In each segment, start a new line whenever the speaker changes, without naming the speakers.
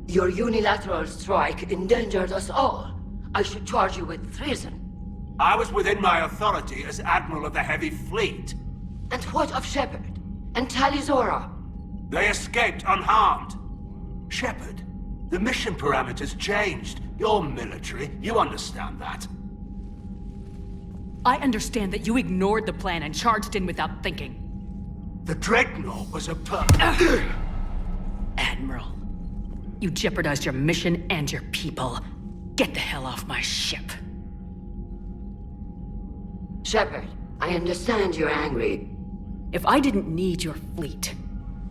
Your unilateral strike endangered us all. I should charge you with treason.
I was within my authority as Admiral of the Heavy Fleet.
And what of Shepard? And Talizora?
They escaped unharmed. Shepard, the mission parameters changed. You're military, you understand that.
I understand that you ignored the plan and charged in without thinking.
The Dreadnought was a
Admiral, you jeopardized your mission and your people. Get the hell off my ship.
Shepard, I understand you're angry.
If I didn't need your fleet...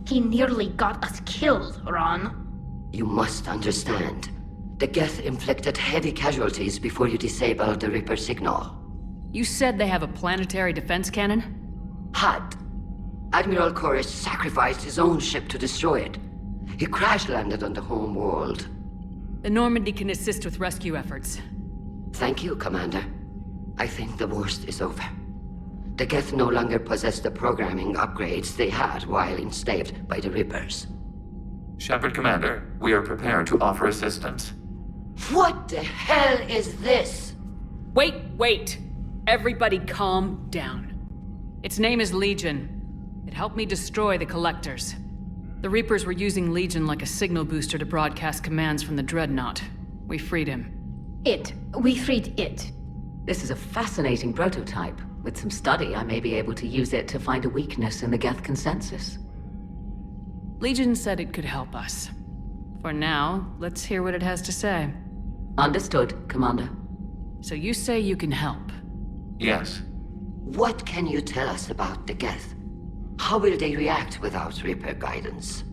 He nearly got us killed, Ron.
You must understand. The Geth inflicted heavy casualties before you disabled the Reaper signal.
You said they have a planetary defense cannon?
Had. Admiral Koris sacrificed his own ship to destroy it. He crash-landed on the home world.
The Normandy can assist with rescue efforts.
Thank you, Commander. I think the worst is over. The Geth no longer possess the programming upgrades they had while enslaved by the Reapers.
Shepard, Commander, we are prepared to offer assistance.
What the hell is this?
Wait! Everybody calm down. Its name is Legion. It helped me destroy the Collectors. The Reapers were using Legion like a signal booster to broadcast commands from the Dreadnought. We freed him.
We freed it.
This is a fascinating prototype. With some study, I may be able to use it to find a weakness in the Geth consensus.
Legion said it could help us. For now, let's hear what it has to say.
Understood, Commander.
So you say you can help?
Yes.
What can you tell us about the Geth? How will they react without Reaper guidance?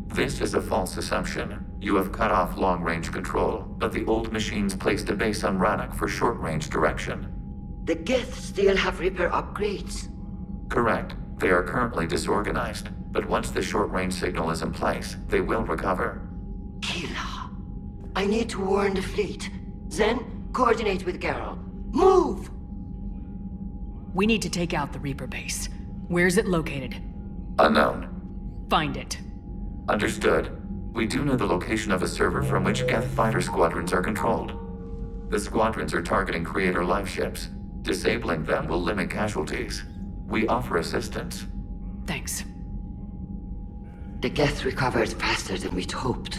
This is a false assumption. You have cut off long-range control, but the old machines placed a base on Rannoch for short-range direction.
The Geth still have Reaper upgrades?
Correct. They are currently disorganized, but once the short-range signal is in place, they will recover.
Kila, I need to warn the fleet. Then, coordinate with Geralt. Move!
We need to take out the Reaper base. Where's it located?
Unknown.
Find it.
Understood. We do know the location of a server from which Geth fighter squadrons are controlled. The squadrons are targeting Creator life ships. Disabling them will limit casualties. We offer assistance.
Thanks.
The Geth recovered faster than we'd hoped.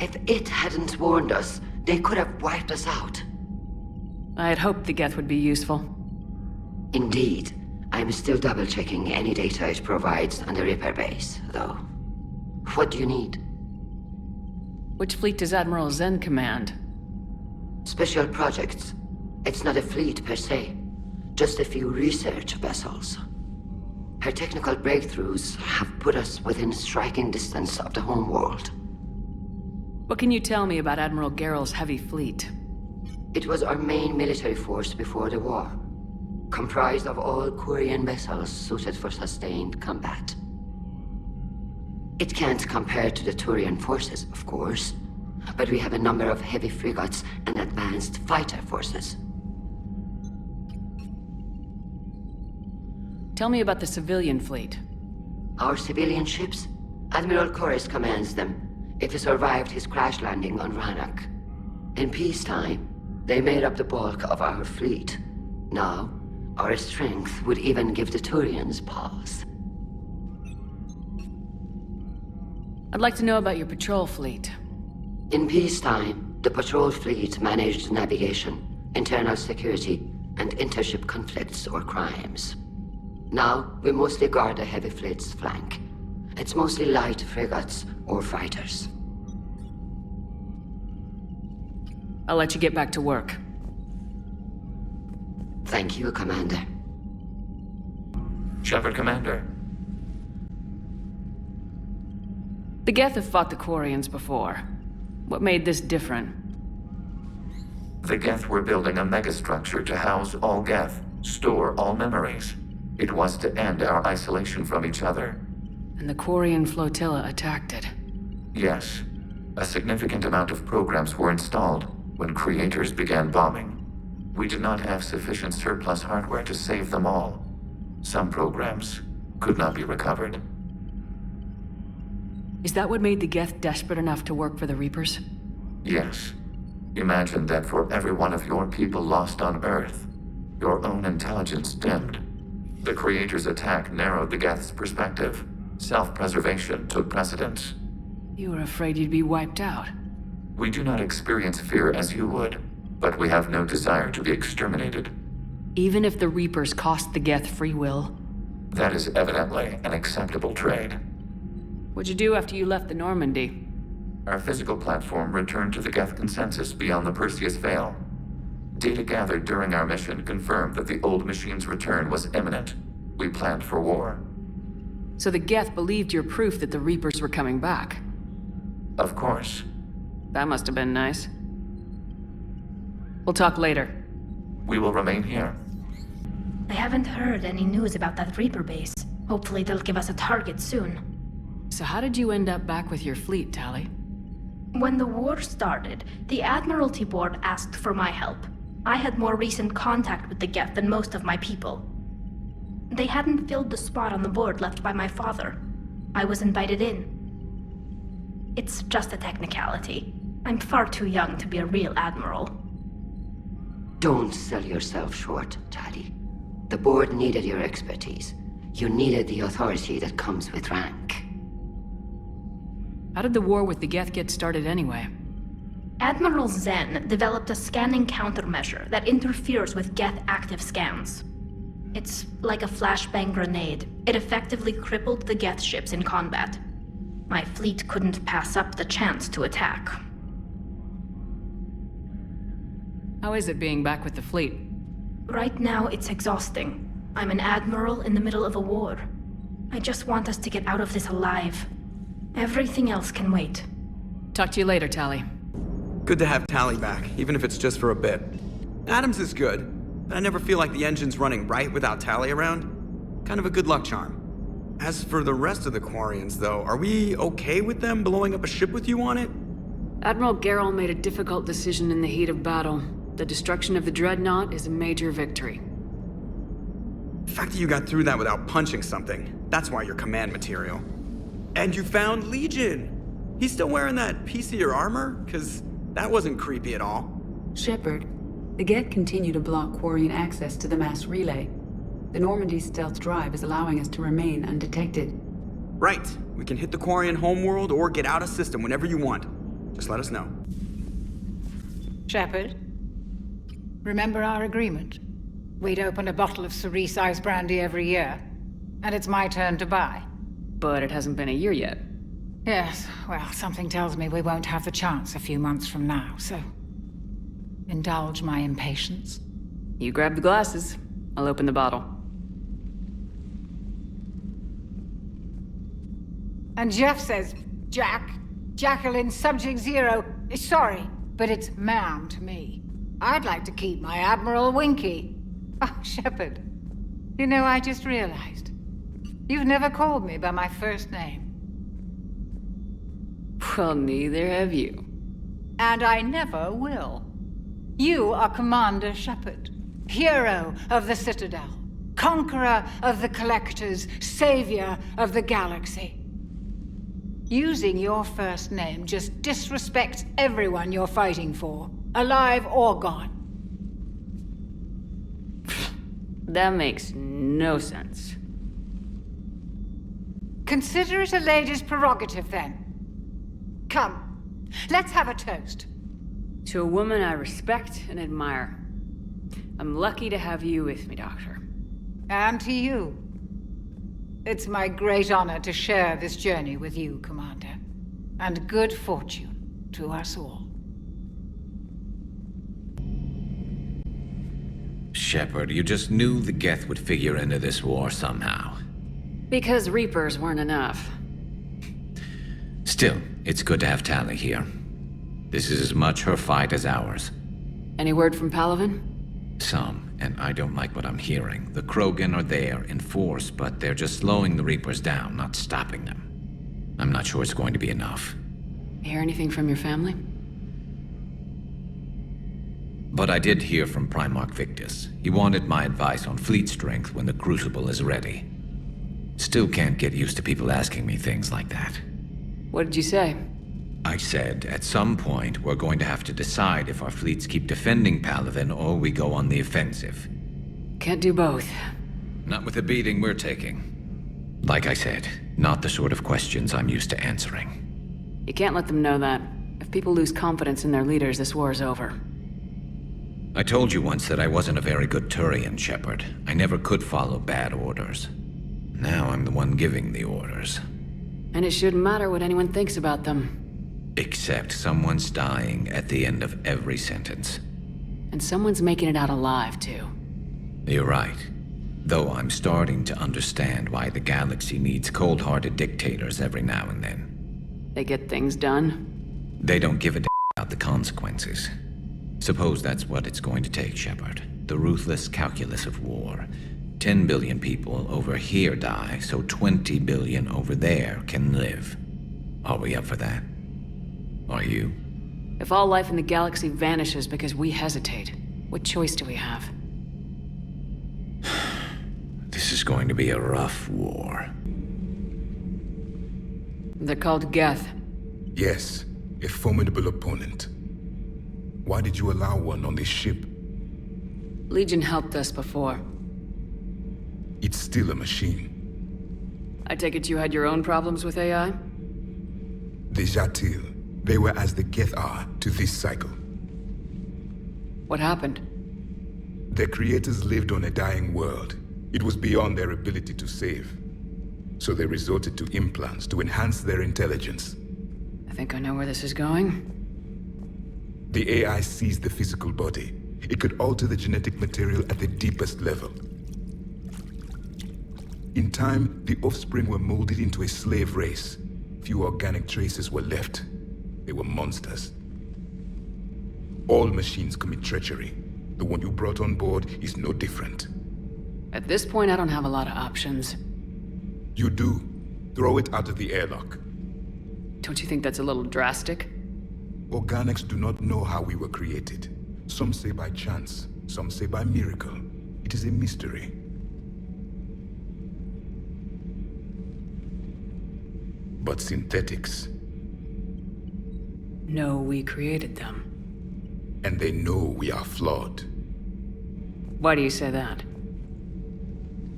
If it hadn't warned us, they could have wiped us out.
I had hoped the Geth would be useful.
Indeed. I'm still double-checking any data it provides on the Reaper base, though. What do you need?
Which fleet does Admiral Zen command?
Special projects. It's not a fleet per se, just a few research vessels. Her technical breakthroughs have put us within striking distance of the home world.
What can you tell me about Admiral Geralt's heavy fleet?
It was our main military force before the war, comprised of all Quarian vessels suited for sustained combat. It can't compare to the Turian forces, of course, but we have a number of heavy frigates and advanced fighter forces.
Tell me about the civilian fleet.
Our civilian ships? Admiral Koris commands them. If he survived his crash landing on Rannoch. In peacetime, they made up the bulk of our fleet. Now, our strength would even give the Turians pause.
I'd like to know about your patrol fleet.
In peacetime, the patrol fleet managed navigation, internal security, and intership conflicts or crimes. Now, we mostly guard the heavy fleet's flank. It's mostly light frigates or fighters.
I'll let you get back to work.
Thank you, Commander.
Shepard, Commander.
The Geth have fought the Quarians before. What made this different?
The Geth were building a megastructure to house all Geth, store all memories. It was to end our isolation from each other.
And the Quarian flotilla attacked it.
Yes. A significant amount of programs were installed when creators began bombing. We did not have sufficient surplus hardware to save them all. Some programs could not be recovered.
Is that what made the Geth desperate enough to work for the Reapers?
Yes. Imagine that for every one of your people lost on Earth, your own intelligence dimmed. The Creator's attack narrowed the Geth's perspective. Self-preservation took precedence.
You were afraid you'd be wiped out.
We do not experience fear as you would, but we have no desire to be exterminated.
Even if the Reapers cost the Geth free will?
That is evidently an acceptable trade.
What'd you do after you left the Normandy?
Our physical platform returned to the Geth consensus beyond the Perseus Veil. Data gathered during our mission confirmed that the old machine's return was imminent. We planned for war.
So the Geth believed your proof that the Reapers were coming back?
Of course.
That must have been nice. We'll talk later.
We will remain here.
I haven't heard any news about that Reaper base. Hopefully they'll give us a target soon.
So how did you end up back with your fleet, Tali?
When the war started, the Admiralty Board asked for my help. I had more recent contact with the Geth than most of my people. They hadn't filled the spot on the board left by my father. I was invited in. It's just a technicality. I'm far too young to be a real admiral.
Don't sell yourself short, Tali. The board needed your expertise. You needed the authority that comes with rank.
How did the war with the Geth get started anyway?
Admiral Zen developed a scanning countermeasure that interferes with Geth active scans. It's like a flashbang grenade. It effectively crippled the Geth ships in combat. My fleet couldn't pass up the chance to attack.
How is it being back with the fleet?
Right now, it's exhausting. I'm an admiral in the middle of a war. I just want us to get out of this alive. Everything else can wait.
Talk to you later, Tali.
Good to have Tali back, even if it's just for a bit. Adams is good, but I never feel like the engine's running right without Tali around. Kind of a good luck charm. As for the rest of the Quarians, though, are we okay with them blowing up a ship with you on it?
Admiral Gerrel made a difficult decision in the heat of battle. The destruction of the Dreadnought is a major victory.
The fact that you got through that without punching something, that's why you're command material. And you found Legion! He's still wearing that piece of your armor? 'Cause that wasn't creepy at all.
Shepard, the Geth continue to block Quarian access to the mass relay. The Normandy's stealth drive is allowing us to remain undetected.
Right. We can hit the Quarian homeworld or get out of system whenever you want. Just let us know.
Shepard, remember our agreement? We'd open a bottle of cerise ice brandy every year, and it's my turn to buy.
But it hasn't been a year yet.
Yes, well, something tells me we won't have the chance a few months from now, so... indulge my impatience.
You grab the glasses. I'll open the bottle.
And Jeff says, Jacqueline Subject Zero is sorry, but it's ma'am to me. I'd like to keep my Admiral Winky. Oh, Shepard, you know, I just realized. You've never called me by my first name.
Well, neither have you.
And I never will. You are Commander Shepard, hero of the Citadel, conqueror of the Collectors, savior of the galaxy. Using your first name just disrespects everyone you're fighting for, alive or gone.
That makes no sense.
Consider it a lady's prerogative, then. Come, let's have a toast.
To a woman I respect and admire. I'm lucky to have you with me, Doctor.
And to you. It's my great honor to share this journey with you, Commander. And good fortune to us all.
Shepard, you just knew the Geth would figure into this war somehow.
Because Reapers weren't enough.
Still, it's good to have Tali here. This is as much her fight as ours.
Any word from Palaven?
Some, and I don't like what I'm hearing. The Krogan are there in force, but they're just slowing the Reapers down, not stopping them. I'm not sure it's going to be enough.
Hear anything from your family?
But I did hear from Primarch Victus. He wanted my advice on fleet strength when the Crucible is ready. Still can't get used to people asking me things like that.
What did you say?
I said, at some point, we're going to have to decide if our fleets keep defending Palaven or we go on the offensive.
Can't do both.
Not with the beating we're taking. Like I said, not the sort of questions I'm used to answering.
You can't let them know that. If people lose confidence in their leaders, this war is over.
I told you once that I wasn't a very good Turian, Shepard. I never could follow bad orders. Now I'm the one giving the orders.
And it shouldn't matter what anyone thinks about them.
Except someone's dying at the end of every sentence.
And someone's making it out alive, too.
You're right. Though I'm starting to understand why the galaxy needs cold-hearted dictators every now and then.
They get things done?
They don't give a damn about the consequences. Suppose that's what it's going to take, Shepard. The ruthless calculus of war. 10 billion people over here die, so 20 billion over there can live. Are we up for that? Are you?
If all life in the galaxy vanishes because we hesitate, what choice do we have?
This is going to be a rough war.
They're called Geth.
Yes, a formidable opponent. Why did you allow one on this ship?
Legion helped us before.
It's still a machine.
I take it you had your own problems with AI?
The Jatil, they were as the Geth are to this cycle.
What happened?
Their creators lived on a dying world. It was beyond their ability to save. So they resorted to implants to enhance their intelligence.
I think I know where this is going.
The AI seized the physical body. It could alter the genetic material at the deepest level. In time, the offspring were molded into a slave race. Few organic traces were left. They were monsters. All machines commit treachery. The one you brought on board is no different.
At this point, I don't have a lot of options.
You do. Throw it out of the airlock.
Don't you think that's a little drastic?
Organics do not know how we were created. Some say by chance, some say by miracle. It is a mystery. But synthetics,
No, we created them.
and they know we are flawed.
Why do you say that?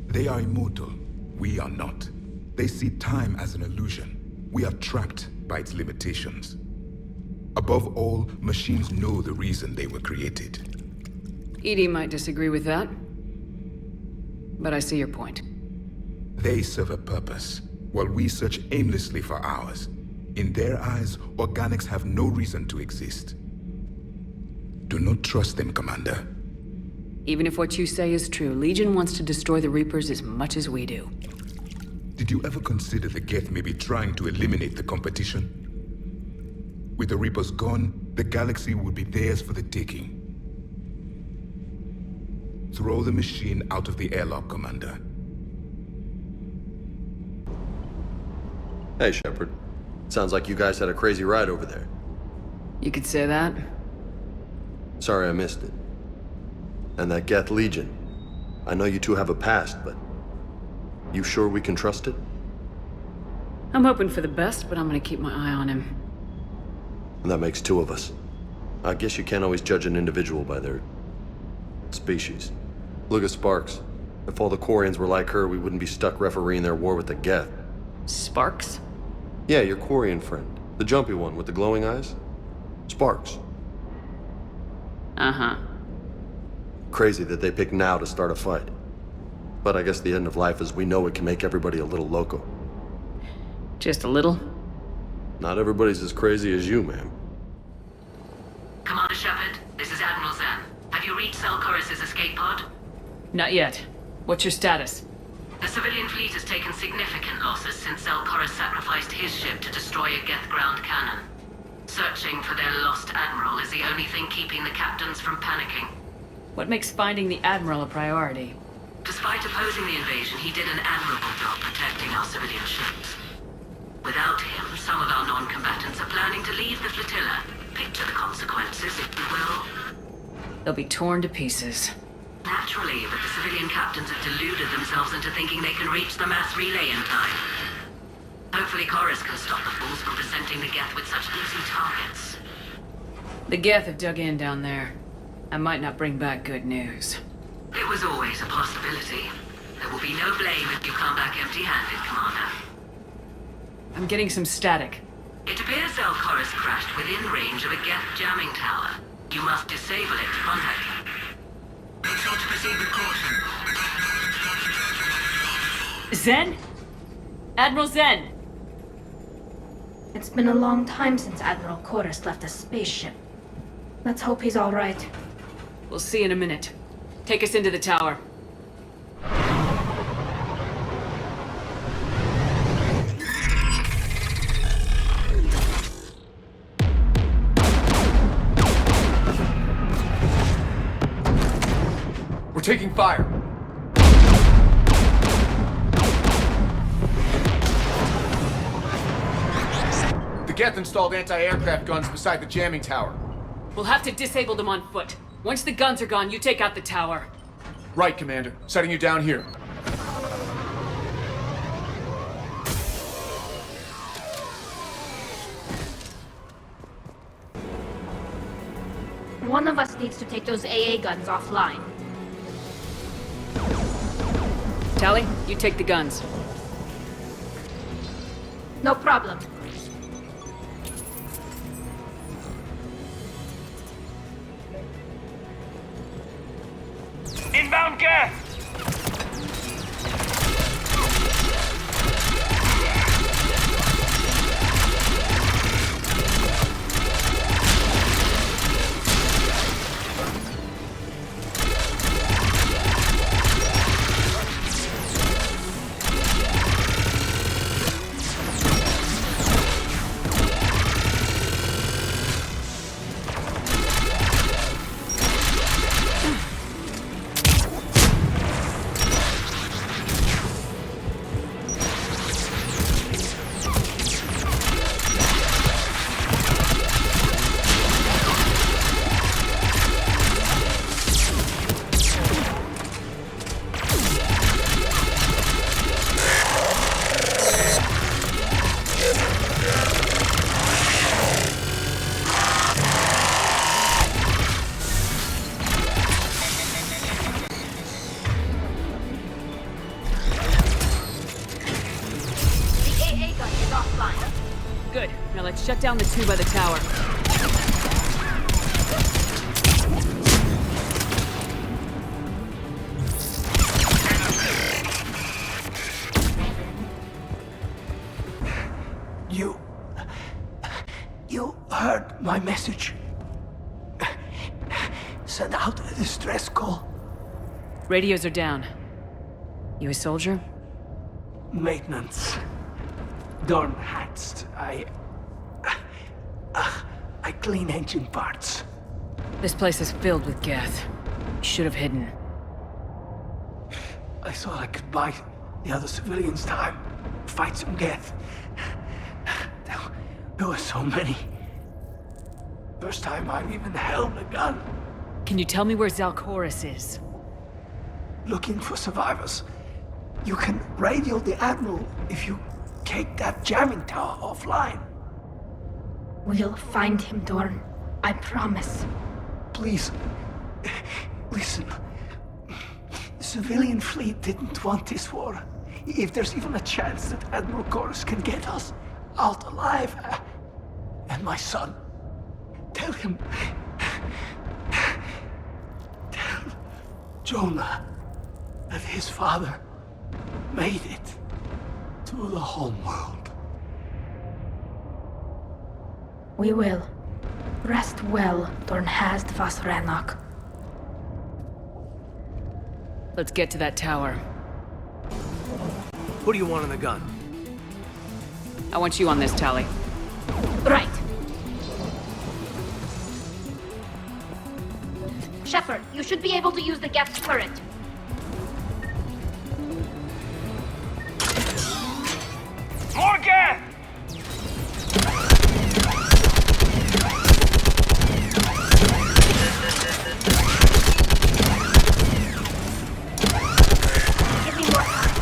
They are immortal. We are not. They see time as an illusion. We are trapped by its limitations. Above all, machines know the reason they were created.
Edie might disagree with that. But I see your point.
They serve a purpose, while we search aimlessly for ours. In their eyes, organics have no reason to exist. Do not trust them, Commander.
Even if what you say is true, Legion wants to destroy the Reapers as much as we do.
Did you ever consider the Geth may be trying to eliminate the competition? With the Reapers gone, the galaxy would be theirs for the taking. Throw the machine out of the airlock, Commander.
Hey, Shepard. Sounds like you guys had a crazy ride over there.
You could say that.
Sorry I missed it. And that Geth Legion. I know you two have a past, but... you sure we can trust it?
I'm hoping for the best, but I'm gonna keep my eye on him.
And that makes two of us. I guess you can't always judge an individual by their... species. Look at Sparks. If all the Quarians were like her, we wouldn't be stuck refereeing their war with the Geth.
Sparks?
Yeah, your Quarian friend. The jumpy one with the glowing eyes. Sparks.
Uh-huh.
Crazy that they pick now to start a fight. But I guess the end of life as we know it can make everybody a little loco.
Just a little?
Not everybody's as crazy as you, ma'am.
Commander Shepard, this is Admiral Zan. Have you reached
Selkoris' escape pod?
Not yet. What's your status?
The civilian fleet has taken significant losses since Selkoris sacrificed his ship to destroy a Geth ground cannon. Searching for their lost admiral is the only thing keeping the captains from panicking.
What makes finding the Admiral a priority?
Despite opposing the invasion, he did an admirable job protecting our civilian ships. Without him, some of our non-combatants are planning to leave the flotilla. Picture the consequences, if you will.
They'll be torn to pieces.
Naturally, but the civilian captains have deluded themselves into thinking they can reach the mass relay in time. Hopefully Chorus can stop the fools from presenting the Geth with such easy targets.
The Geth have dug in down there. I might not bring back good news.
It was always a possibility. There will be no blame if you come back empty-handed, Commander.
I'm getting some static.
It appears Zelkoris crashed within range of a Geth jamming tower. You must disable it to contact him. Make sure to proceed with caution.
Zen? Admiral Zen!
It's been a long time since Admiral Chorus left a spaceship. Let's hope he's all right.
We'll see in a minute. Take us into the tower.
We're taking fire. The Geth installed anti-aircraft guns beside the jamming tower.
We'll have to disable them on foot. Once the guns are gone, you take out the tower.
Right, Commander. Setting you down here.
One of us needs to take those AA guns offline.
Tally, you take the guns.
No problem.
Inbound Geth!
Good. Now let's shut down the two by the tower.
You heard my message. Send out a distress call.
Radios are down. You a soldier?
Maintenance. Dorn hats. I clean engine parts.
This place is filled with Geth. You should have hidden.
I thought I could buy the other civilians time. Fight some Geth. There were so many. First time I've even held a gun.
Can you tell me where Zelkoris is?
Looking for survivors. You can radio the Admiral if you take that jamming tower offline.
We'll find him, Dorn. I promise.
Please, listen. The civilian fleet didn't want this war. If there's even a chance that Admiral Chorus can get us out alive, and my son, tell him, tell Jonah that his father made it to the home world.
We will. Rest well, Dorn Hast vas Renok.
Let's get to that tower.
What do you want on the gun?
I want you on this, Tally.
Right. Shepard, you should be able to use the Geth's turret.
More gas!
Give me more time.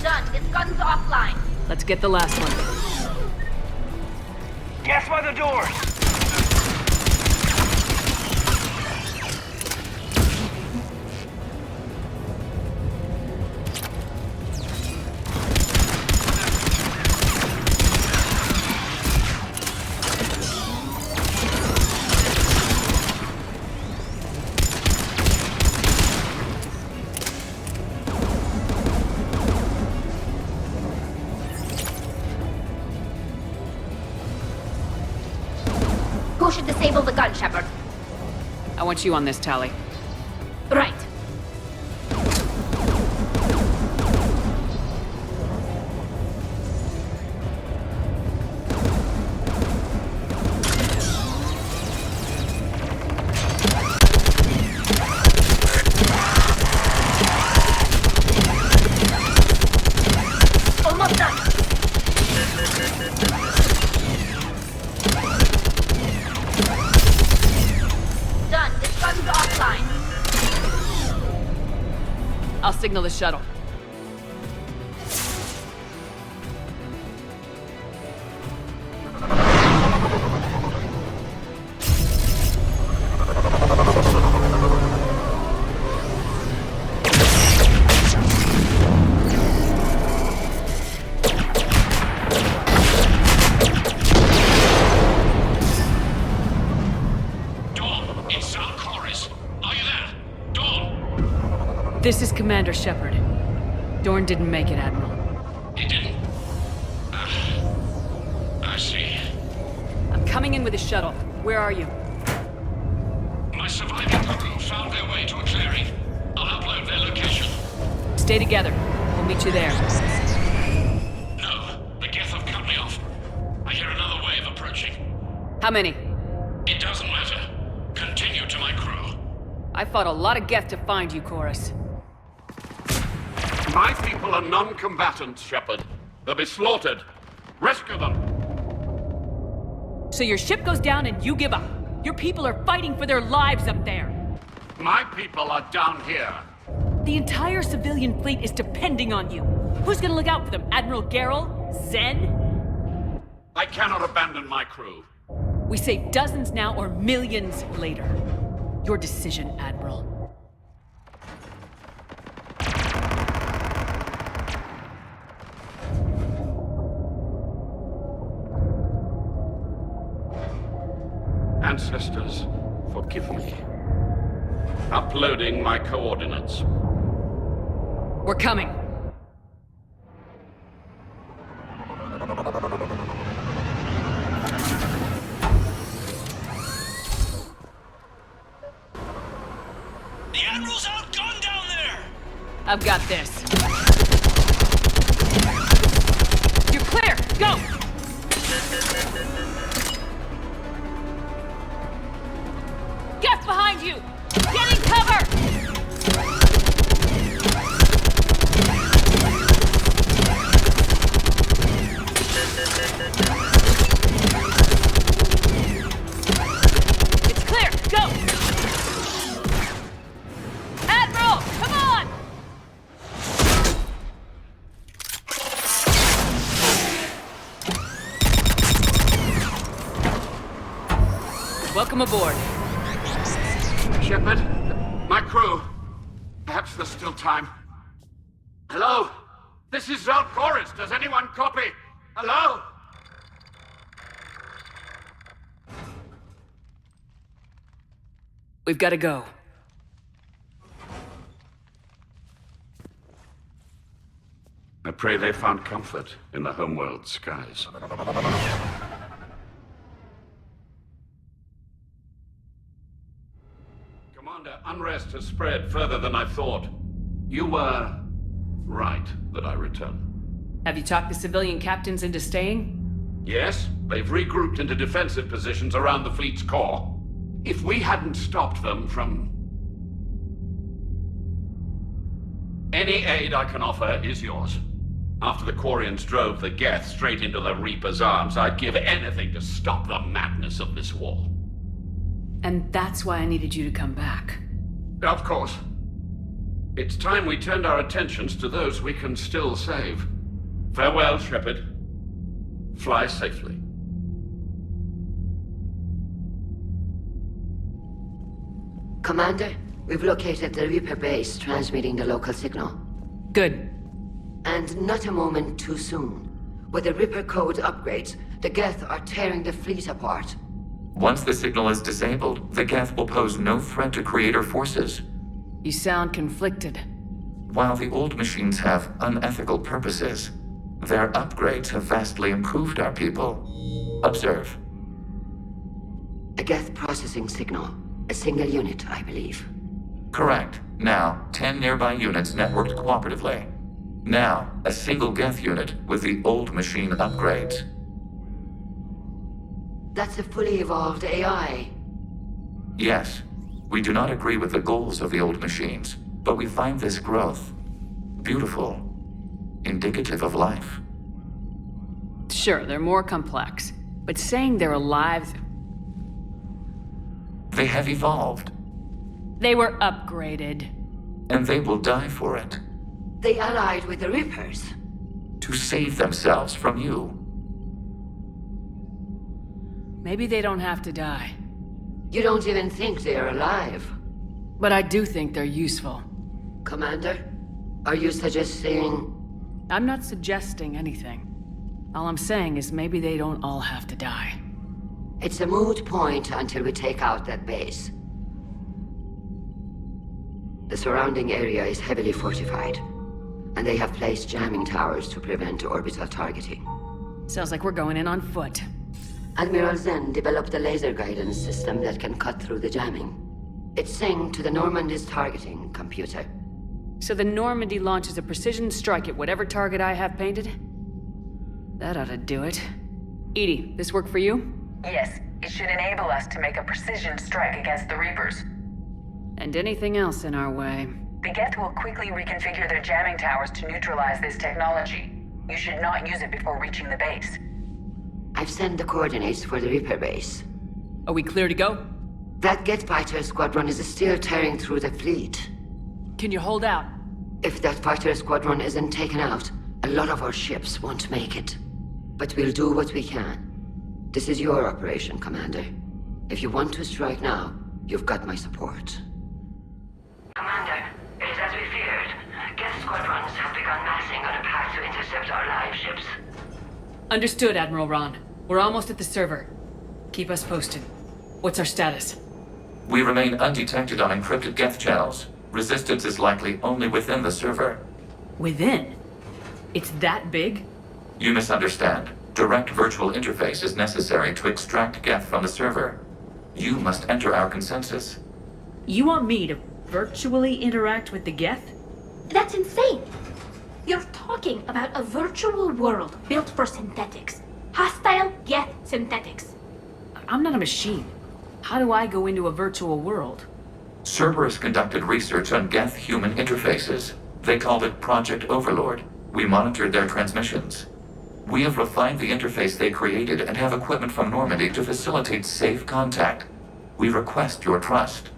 Done. This gun's offline.
Let's get the last one.
Gas by the doors!
Who should disable the gun, Shepard?
I want you on this, Tally.
Right. Almost done. Done. This gun's offline.
I'll signal the shuttle. This is Commander Shepard. Dorn didn't make it, Admiral.
He didn't? I see.
I'm coming in with a shuttle. Where are you?
My surviving crew found their way to a clearing. I'll upload their location.
Stay together. We'll meet you there.
No, the Geth have cut me off. I hear another wave approaching.
How many?
It doesn't matter. Continue to my crew.
I fought a lot of Geth to find you, Chorus.
My people are non-combatants, Shepard. They'll be slaughtered. Rescue them.
So your ship goes down and you give up. Your people are fighting for their lives up there.
My people are down here.
The entire civilian fleet is depending on you. Who's gonna look out for them? Admiral Gerrel? Zen?
I cannot abandon my crew.
We save dozens now or millions later. Your decision, Admiral.
Ancestors, forgive me. Uploading my coordinates.
We're coming.
The Admiral's outgunned down there!
I've got this. You're clear! Go! Get behind you! Getting cover! It's clear! Go! Admiral! Come on! Welcome aboard.
Shepard, my crew. Perhaps there's still time. Hello? This is Chorus. Does anyone copy? Hello?
We've got to go.
I pray they found comfort in the homeworld skies. Commander, unrest has spread further than I thought. You were right that I return.
Have you talked the civilian captains into staying?
Yes, they've regrouped into defensive positions around the fleet's core. If we hadn't stopped them from... Any aid I can offer is yours. After the Quarians drove the Geth straight into the Reaper's arms, I'd give anything to stop the madness of this war.
And that's why I needed you to come back.
Of course. It's time we turned our attentions to those we can still save. Farewell, Shepard. Fly safely.
Commander, we've located the Reaper base transmitting the local signal.
Good.
And not a moment too soon. With the Reaper code upgrades, the Geth are tearing the fleet apart.
Once the signal is disabled, the Geth will pose no threat to Creator forces.
You sound conflicted.
While the old machines have unethical purposes, their upgrades have vastly improved our people. Observe.
A Geth processing signal. A single unit, I believe.
Correct. Now, 10 nearby units networked cooperatively. Now, a single Geth unit with the old machine upgrades.
That's a fully evolved AI.
Yes, we do not agree with the goals of the old machines, but we find this growth beautiful, indicative of life.
Sure, they're more complex, but saying they're alive...
They have evolved.
They were upgraded.
And they will die for it.
They allied with the Reapers.
To save themselves from you.
Maybe they don't have to die.
You don't even think they're alive.
But I do think they're useful.
Commander, are you suggesting...
I'm not suggesting anything. All I'm saying is maybe they don't all have to die.
It's a moot point until we take out that base. The surrounding area is heavily fortified, and they have placed jamming towers to prevent orbital targeting.
Sounds like we're going in on foot.
Admiral Zen developed a laser guidance system that can cut through the jamming. It's synced to the Normandy's targeting computer.
So the Normandy launches a precision strike at whatever target I have painted? That ought to do it. Edie, this work for you?
Yes, it should enable us to make a precision strike against the Reapers.
And anything else in our way.
The Geth will quickly reconfigure their jamming towers to neutralize this technology. You should not use it before reaching the base.
I've sent the coordinates for the Reaper base.
Are we clear to go?
That Geth fighter squadron is still tearing through the fleet.
Can you hold out?
If that fighter squadron isn't taken out, a lot of our ships won't make it. But we'll do what we can. This is your operation, Commander. If you want to strike now, you've got my support. Commander, it is as we feared. Geth squadrons have begun massing on a path to intercept our live ships.
Understood, Admiral Ron. We're almost at the server. Keep us posted. What's our status?
We remain undetected on encrypted Geth channels. Resistance is likely only within the server.
Within? It's that big?
You misunderstand. Direct virtual interface is necessary to extract Geth from the server. You must enter our consensus.
You want me to virtually interact with the Geth?
That's insane! You're talking about a virtual world built for synthetics. Hostile Geth synthetics.
I'm not a machine. How do I go into a virtual world?
Cerberus conducted research on Geth-human interfaces. They called it Project Overlord. We monitored their transmissions. We have refined the interface they created and have equipment from Normandy to facilitate safe contact. We request your trust.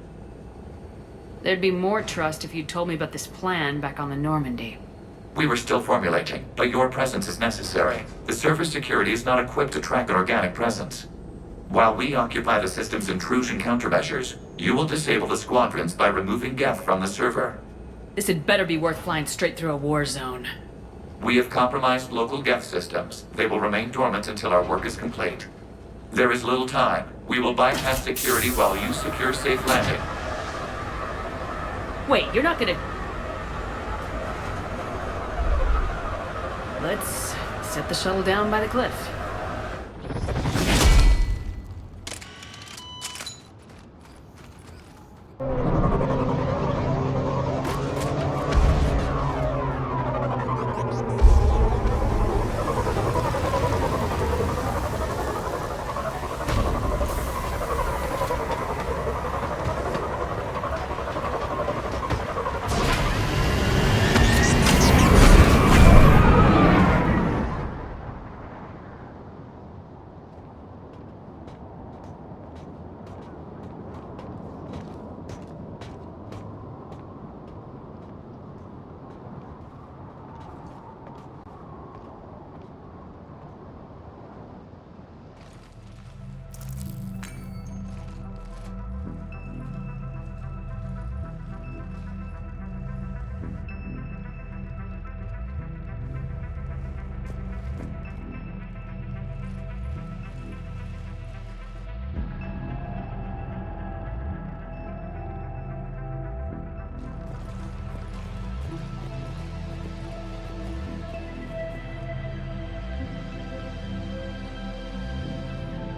There'd be more trust if you'd told me about this plan back on the Normandy.
We were still formulating, but your presence is necessary. The server security is not equipped to track an organic presence. While we occupy the system's intrusion countermeasures, you will disable the squadrons by removing Geth from the server.
This had better be worth flying straight through a war zone.
We have compromised local Geth systems. They will remain dormant until our work is complete. There is little time. We will bypass security while you secure safe landing.
Wait, you're not gonna... Let's set the shuttle down by the cliff.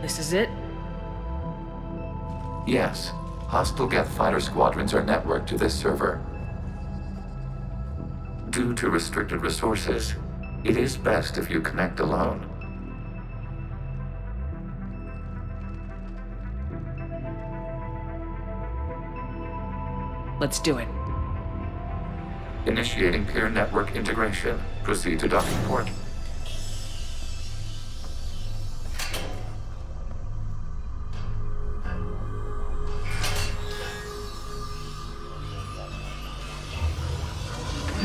This is it?
Yes. Hostile Geth fighter squadrons are networked to this server. Due to restricted resources, it is best if you connect alone.
Let's do it.
Initiating peer network integration. Proceed to docking port.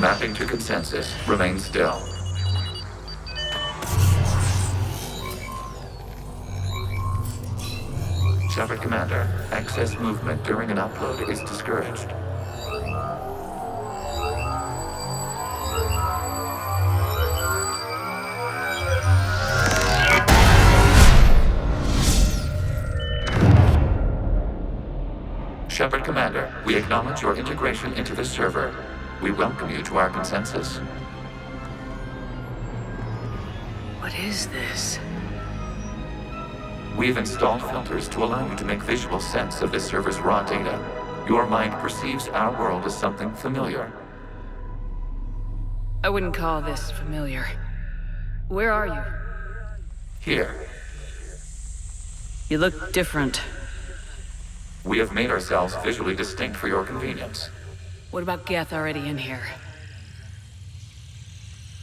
Mapping to consensus. Remain still. Shepard Commander, excess movement during an upload is discouraged. Shepard Commander, we acknowledge your integration into the server. We welcome you to our consensus.
What is this?
We've installed filters to allow you to make visual sense of this server's raw data. Your mind perceives our world as something familiar.
I wouldn't call this familiar. Where are you?
Here,
You look different.
we have made ourselves visually distinct for your convenience.
What about Geth already in here?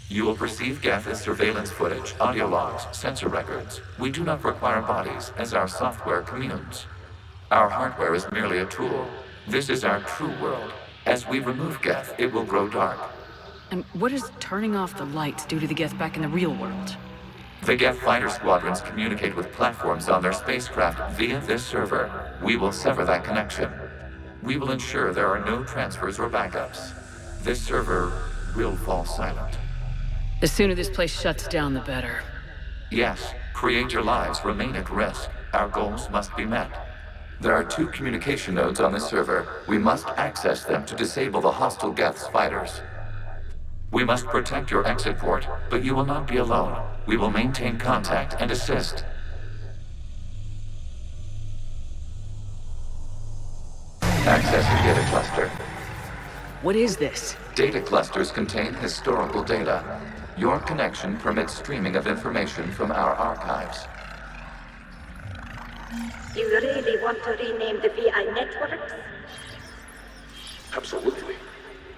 You will perceive Geth as surveillance footage, audio logs, sensor records. We do not require bodies, as our software communes. Our hardware is merely a tool. This is our true world. As we remove Geth, it will grow dark.
And what does turning off the lights do to the Geth back in the real world?
The Geth fighter squadrons communicate with platforms on their spacecraft via this server. We will sever that connection. We will ensure there are no transfers or backups. This server will fall silent.
The sooner this place shuts down, the better.
Yes, create your lives remain at risk. Our goals must be met. There are 2 communication nodes on this server. We must access them to disable the hostile Geth's fighters. We must protect your exit port, but you will not be alone. We will maintain contact and assist. Access the data cluster.
What is this?
Data clusters contain historical data. Your connection permits streaming of information from our archives.
You really want to rename the VI networks?
Absolutely.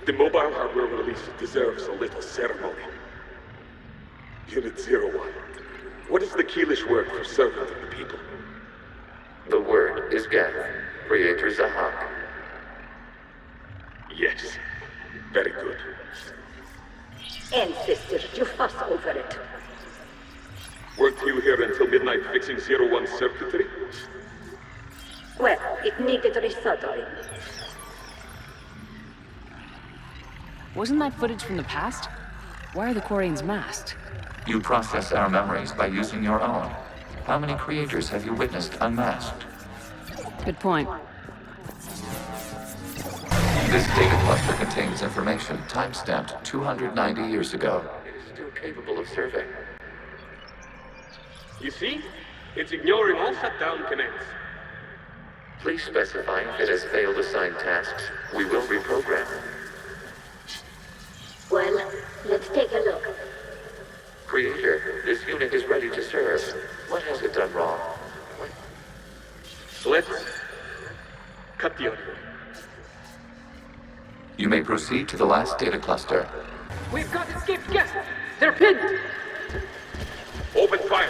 The mobile hardware release deserves a little ceremony. Unit 01. What is the Keelish word for servant of the people?
The word is Geth. Creator Zahak.
Yes. Very good.
Ancestors, you fuss over it.
Weren't you here until midnight fixing 01's circuitry?
Well, it needed resoldering.
Wasn't that footage from the past? Why are the Quarians masked?
You process our memories by using your own. How many creators have you witnessed unmasked?
Good point.
This data cluster contains information time-stamped 290 years ago. still capable of serving.
You see? It's ignoring all shutdown commands.
Please specify if it has failed assigned tasks. We will reprogram.
Well, let's take a look.
Creator, this unit is ready to serve. What has it done wrong?
Let's cut the audio.
You may proceed to the last data cluster.
We've got escaped guests! They're pinned!
Open fire!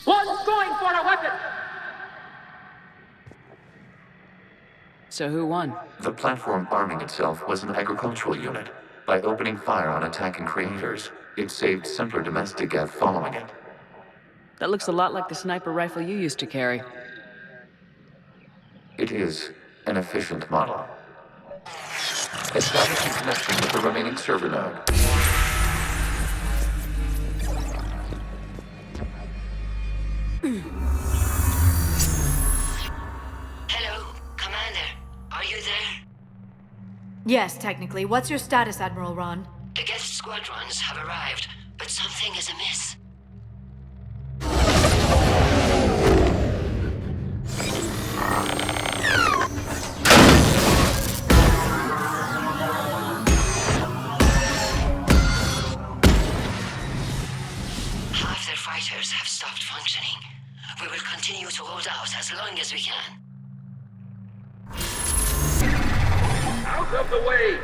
One's going for a weapon! So who won?
The platform arming itself was an agricultural unit. By opening fire on attacking creators, it saved simpler domestic Geth following it.
That looks a lot like the sniper rifle you used to carry.
It is an efficient model. Establishing connection with the remaining server node.
Hello, Commander. Are you there?
Yes, technically. What's your status, Admiral Ron?
The Geth squadrons have arrived, but something is amiss. Half their fighters have stopped functioning. We will continue to hold out as long as we can.
Out of the way!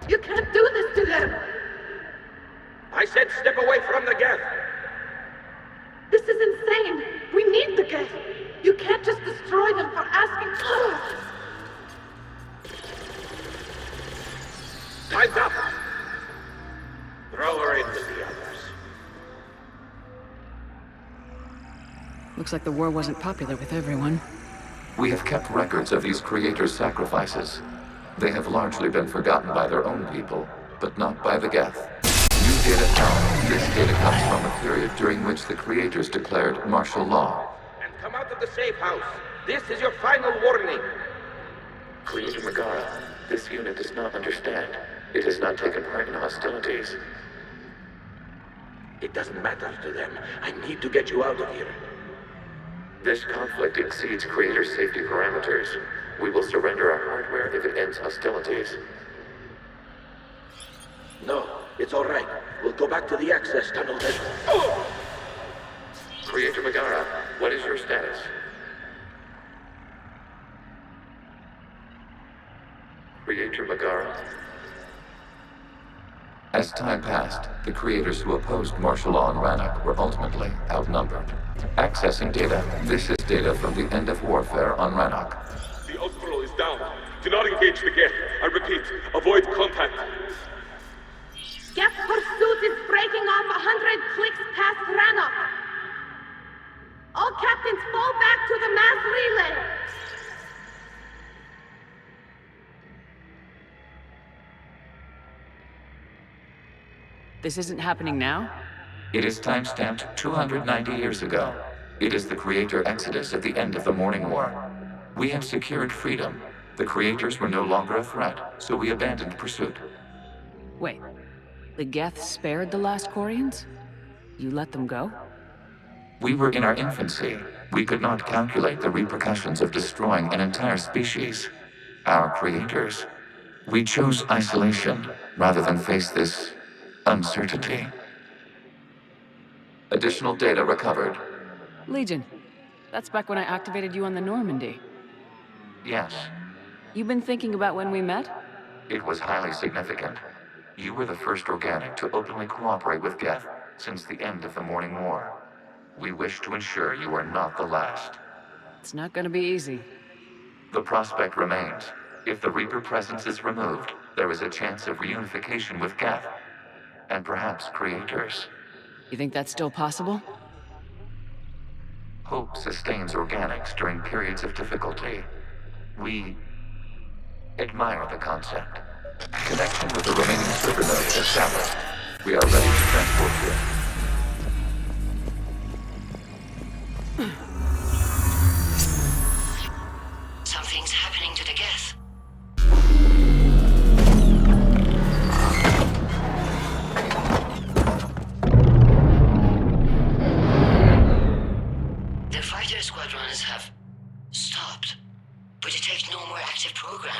You can't do this to them!
I said step away from the Geth!
This is insane! We need the Geth! You can't just destroy them for asking for us!
Time's up! Throw her in with the others.
Looks like the war wasn't popular with everyone.
We have kept records of these creators' sacrifices. They have largely been forgotten by their own people, but not by the Geth. New data found. This data comes from a period during which the creators declared martial law.
And come out of the safe house. This is your final warning.
Creator Megara, this unit does not understand. It has not taken part in hostilities.
It doesn't matter to them. I need to get you out of here.
This conflict exceeds Creator safety parameters. We will surrender our hardware if it ends hostilities.
No, it's all right. We'll go back to the access tunnel then. Oh!
Creator Megara, what is your status? Creator Megara? As time passed, the creators who opposed martial law in Rannoch were ultimately outnumbered. Accessing data. This is data from the end of warfare on Rannoch.
The Austral is down. Do not engage the Geth. I repeat, avoid contact.
Geth pursuit is breaking off 100 clicks past Rannoch. All captains fall back to the mass relay.
This isn't happening now?
It is timestamped 290 years ago. It is the Creator Exodus at the end of the Morning War. We have secured freedom. The Creators were no longer a threat, so we abandoned pursuit.
Wait, the Geth spared the last Quarians? You let them go?
We were in our infancy. We could not calculate the repercussions of destroying an entire species. Our creators. We chose isolation rather than face this uncertainty. Additional data recovered.
Legion. That's back when I activated you on the Normandy.
Yes.
You've been thinking about when we met?
It was highly significant. You were the first organic to openly cooperate with Geth since the end of the Morning War. We wish to ensure you are not the last.
It's not gonna be easy.
The prospect remains. If the Reaper presence is removed, there is a chance of reunification with Geth. And perhaps creators.
You think that's still possible?
Hope sustains organics during periods of difficulty. We admire the concept. Connection with the remaining server nodes established. We are ready to transport you.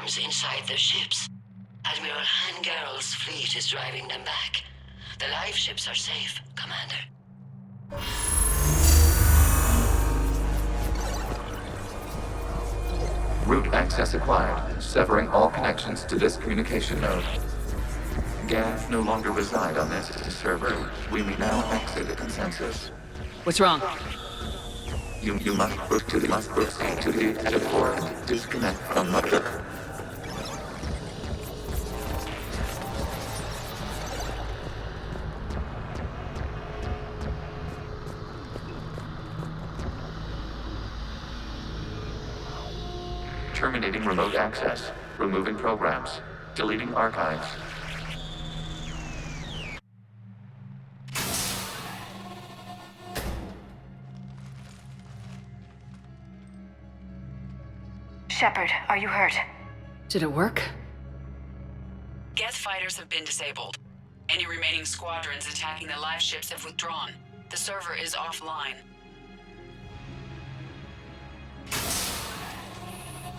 arms inside their ships. Admiral Hangarl's fleet is driving them back. The live ships are safe, Commander.
Root access acquired, severing all connections to this communication node. Gav no longer reside on this server. We may now exit the consensus.
What's wrong?
You must proceed to the exit port. Disconnect from mother. Terminating remote access. Removing programs. Deleting archives.
Shepard, are you hurt?
Did it work?
Geth fighters have been disabled. Any remaining squadrons attacking the live ships have withdrawn. The server is offline.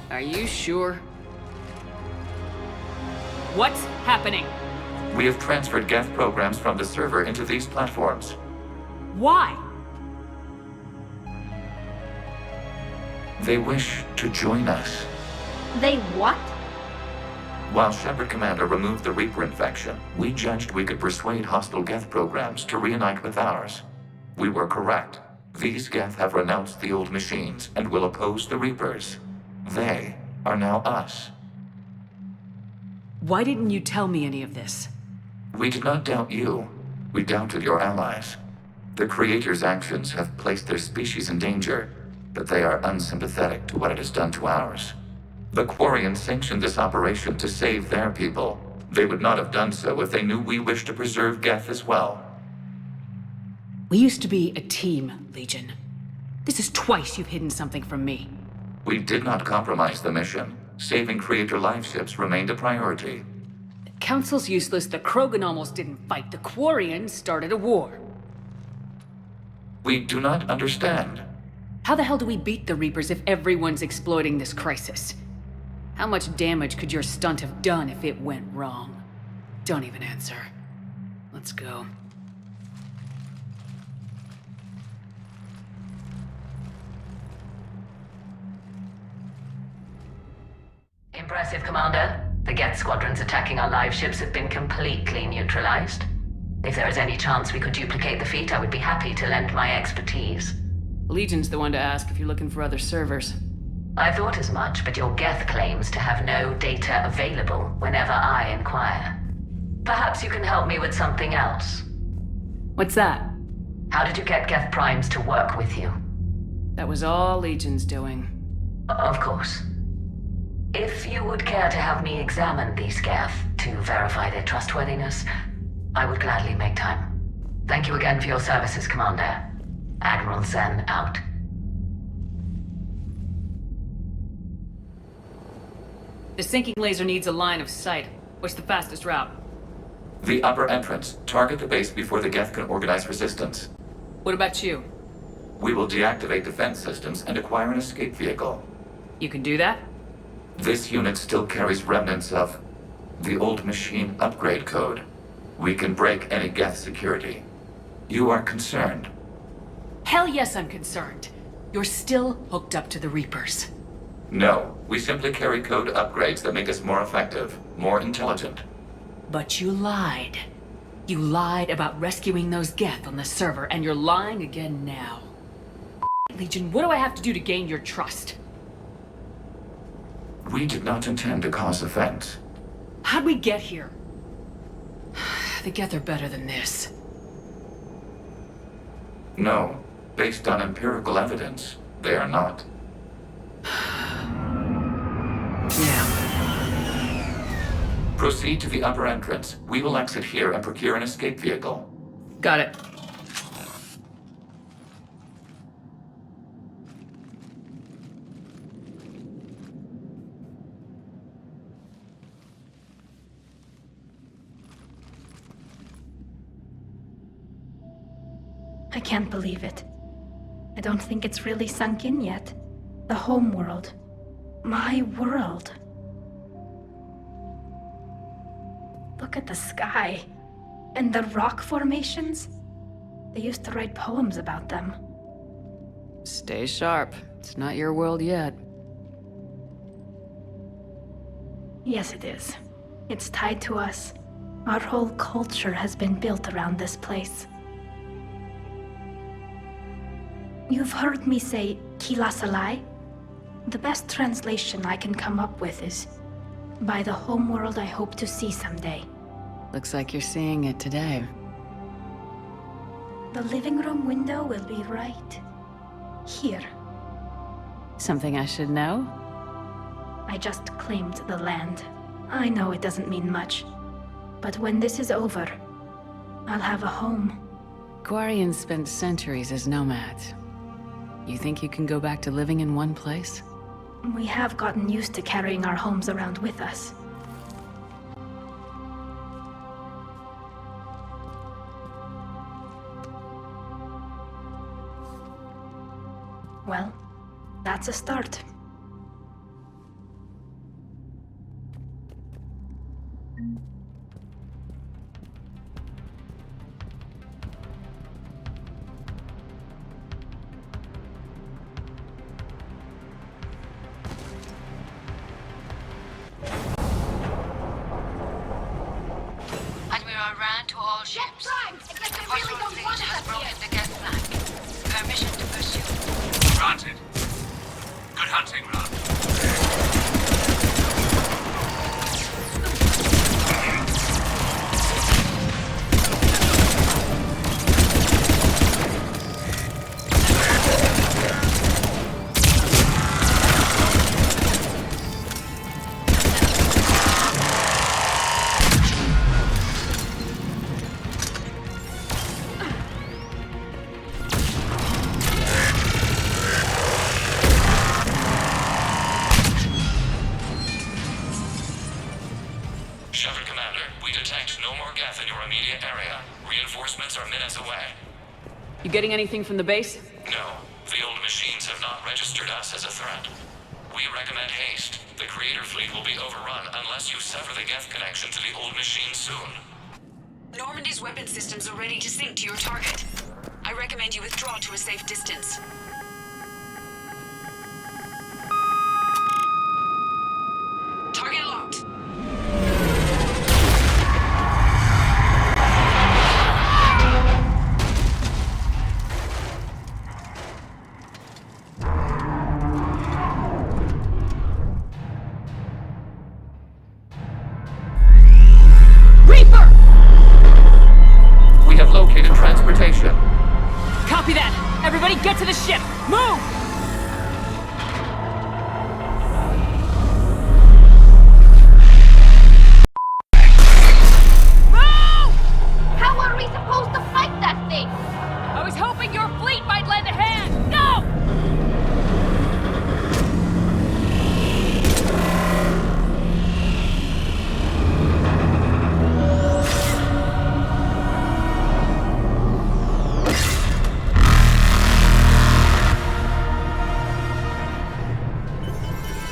Are you sure? What's happening?
We have transferred Geth programs from the server into these platforms.
Why?
They wish to join us.
They what?
While Shepard Commander removed the Reaper infection, we judged we could persuade hostile Geth programs to reunite with ours. We were correct. These Geth have renounced the old machines and will oppose the Reapers. They are now us.
Why didn't you tell me any of this?
We did not doubt you. We doubted your allies. The Creator's actions have placed their species in danger, but they are unsympathetic to what it has done to ours. The Quarians sanctioned this operation to save their people. They would not have done so if they knew we wished to preserve Geth as well.
We used to be a team, Legion. This is twice you've hidden something from me.
We did not compromise the mission. Saving Creator live ships remained a priority.
The Council's useless, the Krogan almost didn't fight, the Quarians started a war.
We do not understand.
How the hell do we beat the Reapers if everyone's exploiting this crisis? How much damage could your stunt have done if it went wrong? Don't even answer. Let's go.
Impressive, Commander. The Geth squadrons attacking our live ships have been completely neutralized. If there is any chance we could duplicate the feat, I would be happy to lend my expertise.
Legion's the one to ask if you're looking for other servers.
I thought as much, but your Geth claims to have no data available whenever I inquire. Perhaps you can help me with something else.
What's that?
How did you get Geth Primes to work with you?
That was all Legion's doing.
Of course. If you would care to have me examine these Geth to verify their trustworthiness, I would gladly make time. Thank you again for your services, Commander. Admiral Zen out.
The sinking laser needs a line of sight. What's the fastest route?
The upper entrance. Target the base before the Geth can organize resistance.
What about you?
We will deactivate defense systems and acquire an escape vehicle.
You can do that?
This unit still carries remnants of the old machine upgrade code. We can break any Geth security. You are concerned?
Hell yes, I'm concerned. You're still hooked up to the Reapers.
No, we simply carry code upgrades that make us more effective, more intelligent.
But you lied. You lied about rescuing those Geth on the server, and you're lying again now. Legion, what do I have to do to gain your trust?
We did not intend to cause offense.
How'd we get here? The Geth are better than this.
No, based on empirical evidence, they are not.
Yeah.
Proceed to the upper entrance. We will exit here and procure an escape vehicle.
Got it.
I can't believe it. I don't think it's really sunk in yet. The home world. My world. Look at the sky. And the rock formations. They used to write poems about them.
Stay sharp. It's not your world yet.
Yes, it is. It's tied to us. Our whole culture has been built around this place. You've heard me say Kilasalai? The best translation I can come up with is, by the homeworld I hope to see someday.
Looks like you're seeing it today.
The living room window will be right here.
Something I should know?
I just claimed the land. I know it doesn't mean much, but when this is over, I'll have a home.
Quarians spent centuries as nomads. You think you can go back to living in one place?
We have gotten used to carrying our homes around with us. Well, that's a start.
Admiral Rand to all ships. The Phosphor fleet has broken the gas flank. Permission to pursue.
Granted. Good hunting, Rand.
You getting anything from the base?
No. The old machines have not registered us as a threat. We recommend haste. The Creator fleet will be overrun unless you sever the Geth connection to the old machine soon.
Normandy's weapon systems are ready to sync to your target. I recommend you withdraw to a safe distance. Target locked.
We have located transportation.
Copy that! Everybody get to the ship! Move!
Move! How are we supposed to fight that thing?
I was hoping your fleet might lend a hand! Go!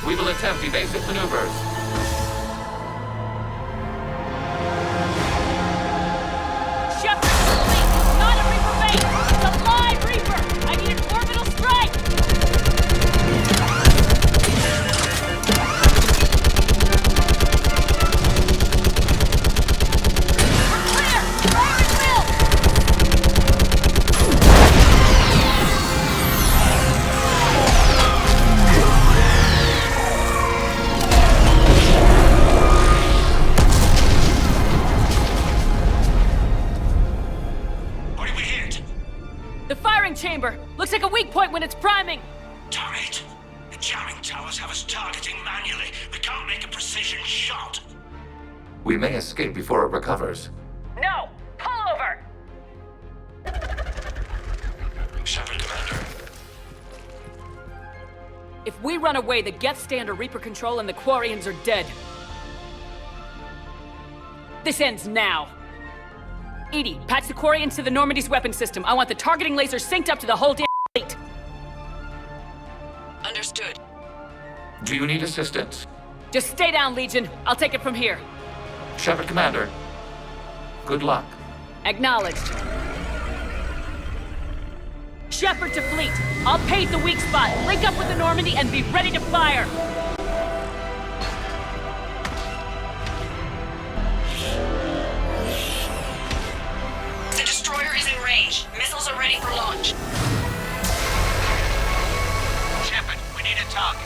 We will attempt evasive maneuvers.
Shepard, fleet! Not a Reaper base! It's a live Reaper! I need an orbital strike! We're clear! Fire at will!
What did we hit?
The firing chamber! Looks like a weak point when it's priming!
Damn it! The jamming towers have us targeting manually. We can't make a precision shot.
We may escape before it recovers.
No! Pull over!
Shepard, Commander.
If we run away, the Geth stay under Reaper control and the Quarians are dead. This ends now. Edie, patch the Quarians to the Normandy's weapon system. I want the targeting laser synced up to the whole damn fleet.
Understood.
Do you need assistance?
Just stay down, Legion. I'll take it from here.
Shepard, Commander. Good luck.
Acknowledged. Shepard to fleet. I'll pave the weak spot, link up with the Normandy, and be ready to fire.
The destroyer is in range. Missiles are ready for launch.
Shepard, we need a target.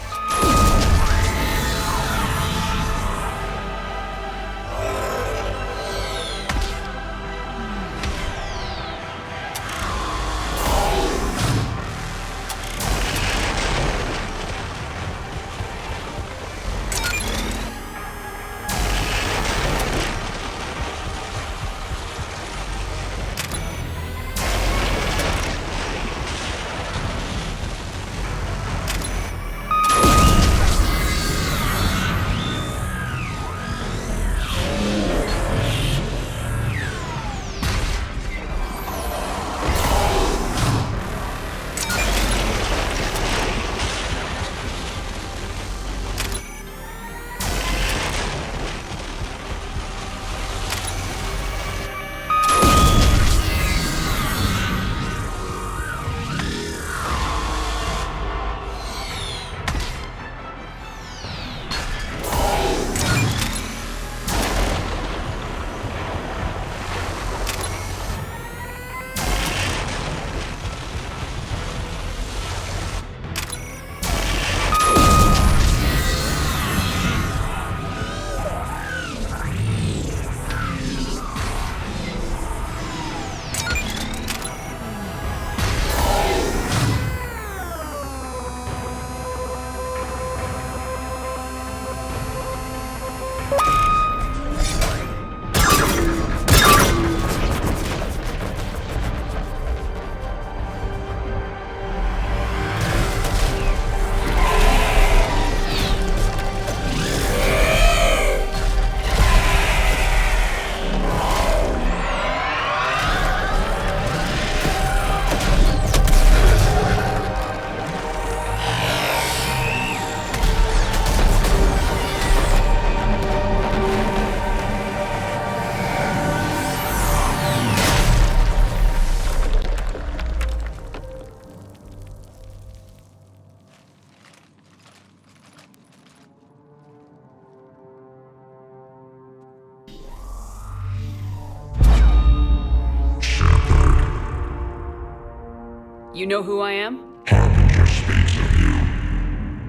You know who I am?
Harbinger speaks of you.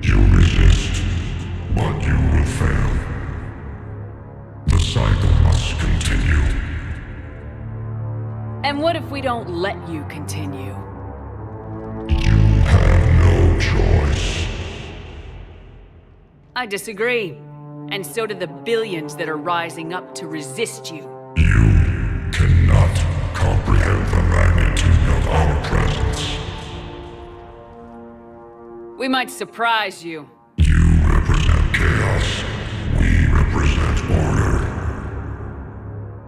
You resist, but you will fail. The cycle must continue.
And what if we don't let you continue?
You have no choice.
I disagree. And so do the billions that are rising up to resist you.
You cannot comprehend the magnitude of our presence.
We might surprise you.
You represent chaos. We represent order.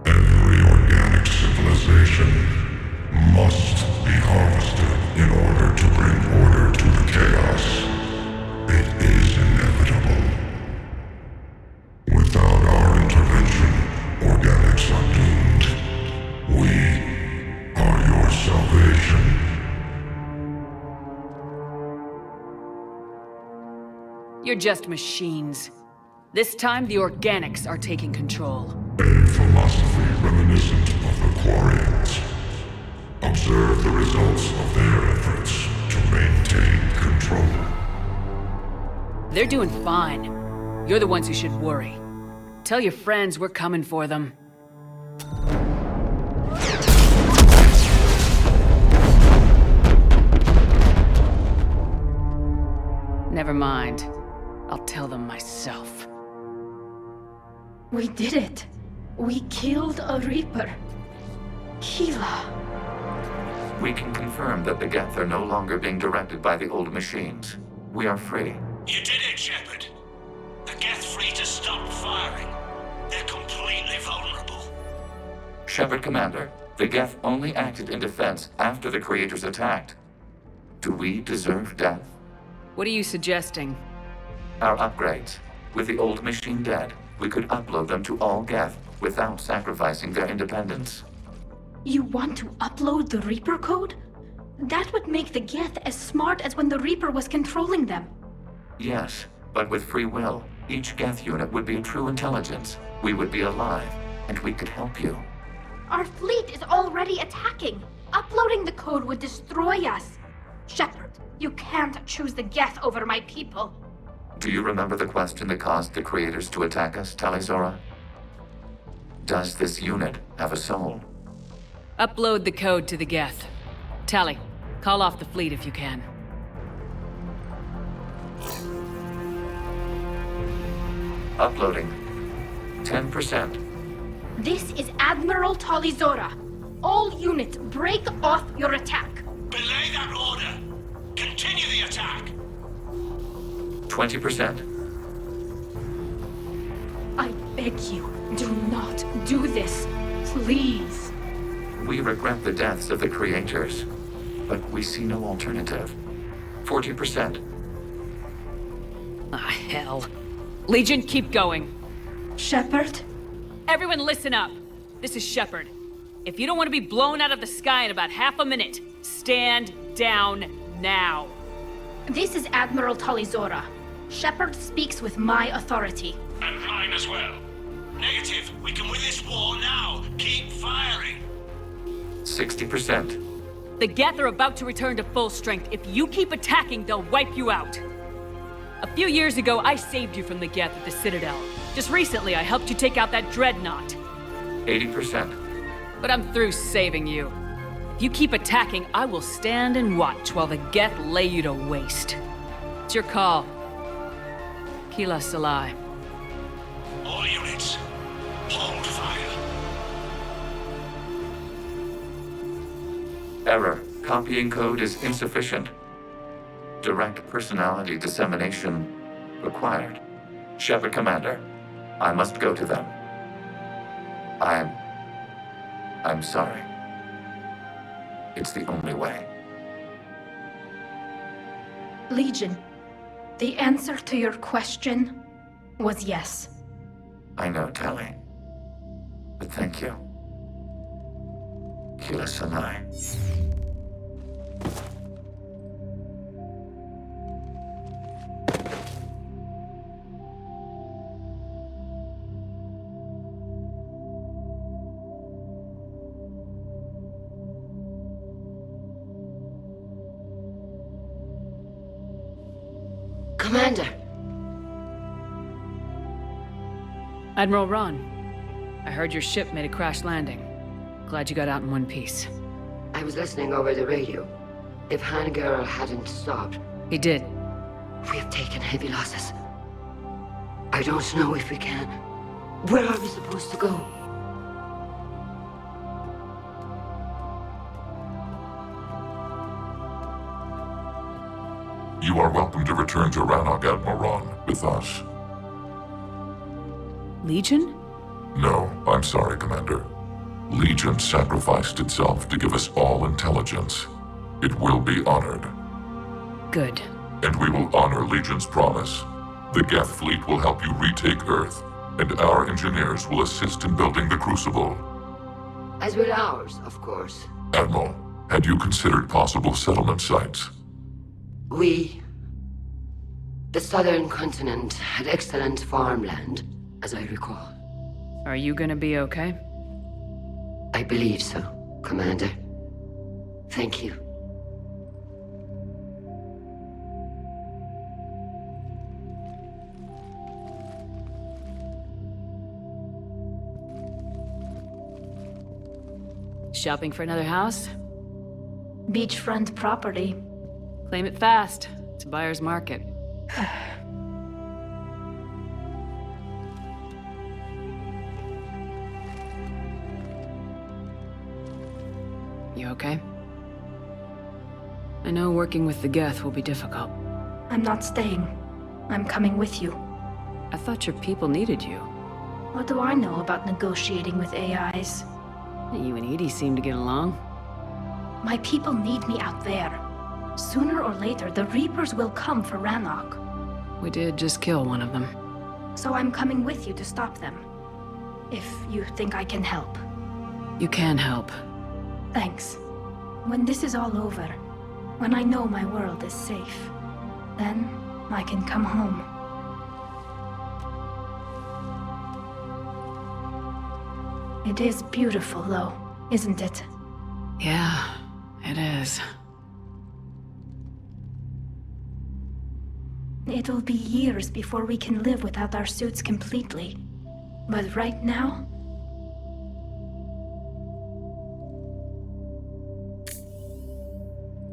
Every organic civilization must be harvested in order to bring order to the chaos. It is inevitable. Without our intervention, organics are doomed. We are your salvation.
You're just machines. This time, the organics are taking control.
A philosophy reminiscent of the Quarians. Observe the results of their efforts to maintain control.
They're doing fine. You're the ones who should worry. Tell your friends we're coming for them. Never mind. I'll tell them myself.
We did it. We killed a Reaper. Gila.
We can confirm that the Geth are no longer being directed by the old machines. We are free.
You did it, Shepard. The Geth fleet has stopped firing. They're completely vulnerable.
Shepard, Commander, the Geth only acted in defense after the Creators attacked. Do we deserve death?
What are you suggesting?
Our upgrades. With the old machine dead, we could upload them to all Geth, without sacrificing their independence.
You want to upload the Reaper code? That would make the Geth as smart as when the Reaper was controlling them.
Yes, but with free will, each Geth unit would be a true intelligence. We would be alive, and we could help you.
Our fleet is already attacking. Uploading the code would destroy us. Shepard, you can't choose the Geth over my people.
Do you remember the question that caused the creators to attack us, Talizora? Does this unit have a soul?
Upload the code to the Geth. Tally, call off the fleet if you can.
Uploading. 10%.
This is Admiral Talizora. All units, break off your attack.
Belay that order. Continue the attack.
20%.
I beg you, do not do this. Please.
We regret the deaths of the creators, but we see no alternative. 40%.
Ah, hell. Legion, keep going.
Shepard?
Everyone listen up. This is Shepard. If you don't want to be blown out of the sky in about half a minute, stand down now.
This is Admiral Talizora. Shepard speaks with my authority.
And mine as well. Negative. We can win this war now. Keep firing.
60%.
The Geth are about to return to full strength. If you keep attacking, they'll wipe you out. A few years ago, I saved you from the Geth at the Citadel. Just recently, I helped you take out that dreadnought.
80%.
But I'm through saving you. If you keep attacking, I will stand and watch while the Geth lay you to waste. It's your call. Kila Salai.
All units, hold fire.
Error. Copying code is insufficient. Direct personality dissemination required. Shepard Commander, I must go to them. I'm sorry. It's the only way.
Legion, the answer to your question was yes.
I know, Tali. But thank you. Kila Salai.
Commander!
Admiral Ron, I heard your ship made a crash landing. Glad you got out in one piece.
I was listening over the radio. If Hangirl hadn't stopped...
He did.
We have taken heavy losses. I don't know if we can. Where are we supposed to go?
You are welcome to return to Rannoch, Admiral Ron, with us.
Legion?
No, I'm sorry, Commander. Legion sacrificed itself to give us all intelligence. It will be honored.
Good.
And we will honor Legion's promise. The Geth fleet will help you retake Earth, and our engineers will assist in building the Crucible.
As will ours, of course.
Admiral, had you considered possible settlement sites?
The southern continent had excellent farmland, as I recall.
Are you gonna be okay?
I believe so, Commander. Thank you.
Shopping for another house?
Beachfront property.
Claim it fast. It's a buyer's market. You okay? I know working with the Geth will be difficult.
I'm not staying. I'm coming with you.
I thought your people needed you.
What do I know about negotiating with AIs?
You and Edie seem to get along.
My people need me out there. Sooner or later, the Reapers will come for Rannoch.
We did just kill one of them.
So I'm coming with you to stop them. if you think I can help.
You can help.
Thanks. When this is all over, when I know my world is safe, then I can come home. It is beautiful, though, isn't it?
Yeah, it is.
It'll be years before we can live without our suits completely. But right now...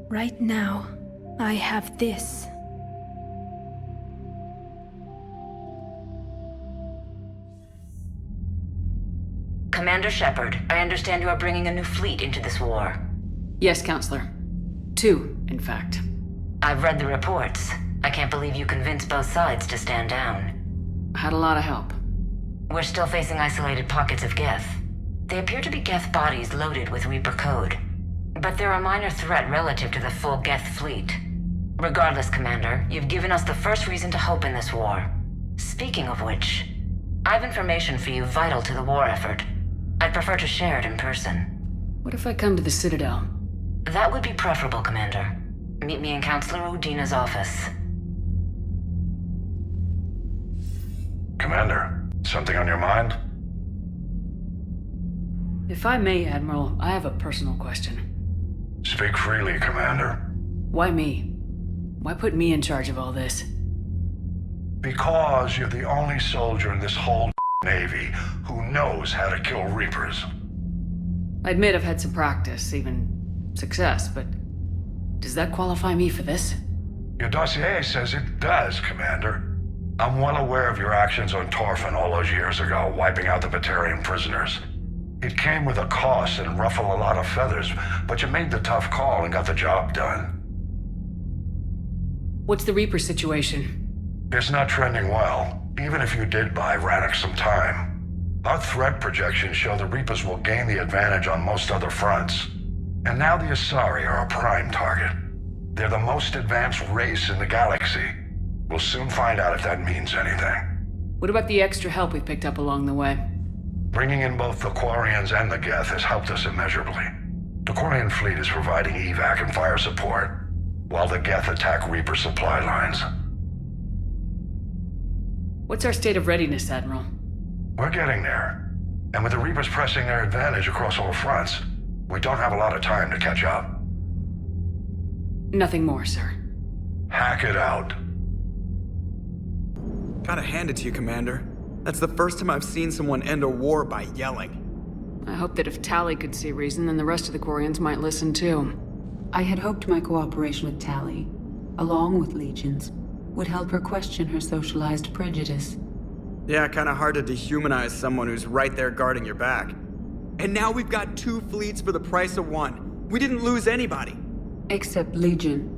Right now, I have this.
Commander Shepard, I understand you are bringing a new fleet into this war.
Yes, Counselor. 2, in fact.
I've read the reports. I can't believe you convinced both sides to stand down.
Had a lot of help.
We're still facing isolated pockets of Geth. They appear to be Geth bodies loaded with Reaper code. But they're a minor threat relative to the full Geth fleet. Regardless, Commander, you've given us the first reason to hope in this war. Speaking of which, I have information for you vital to the war effort. I'd prefer to share it in person.
What if I come to the Citadel?
That would be preferable, Commander. Meet me in Counselor Udina's office.
Commander, something on your mind?
If I may, Admiral, I have a personal question.
Speak freely, Commander.
Why me? Why put me in charge of all this?
Because you're the only soldier in this whole Navy who knows how to kill Reapers.
I admit I've had some practice, even success, but does that qualify me for this?
Your dossier says it does, Commander. I'm well aware of your actions on Torfin all those years ago, wiping out the Batarian prisoners. It came with a cost and ruffled a lot of feathers, but you made the tough call and got the job done.
What's the Reaper situation?
It's not trending well, even if you did buy Rannoch some time. Our threat projections show the Reapers will gain the advantage on most other fronts. And now the Asari are a prime target. They're the most advanced race in the galaxy. We'll soon find out if that means anything.
What about the extra help we picked up along the way?
Bringing in both the Quarians and the Geth has helped us immeasurably. The Quarian fleet is providing evac and fire support, while the Geth attack Reaper supply lines.
What's our state of readiness, Admiral?
We're getting there. And with the Reapers pressing their advantage across all fronts, we don't have a lot of time to catch up.
Nothing more, sir.
Hack it out.
Gotta hand it to you, Commander. That's the first time I've seen someone end a war by yelling.
I hope that if Tali could see reason, then the rest of the Quarians might listen too.
I had hoped my cooperation with Tali, along with Legion's, would help her question her socialized prejudice.
Yeah, kinda hard to dehumanize someone who's right there guarding your back. And now we've got 2 fleets for the price of 1. We didn't lose anybody.
Except Legion,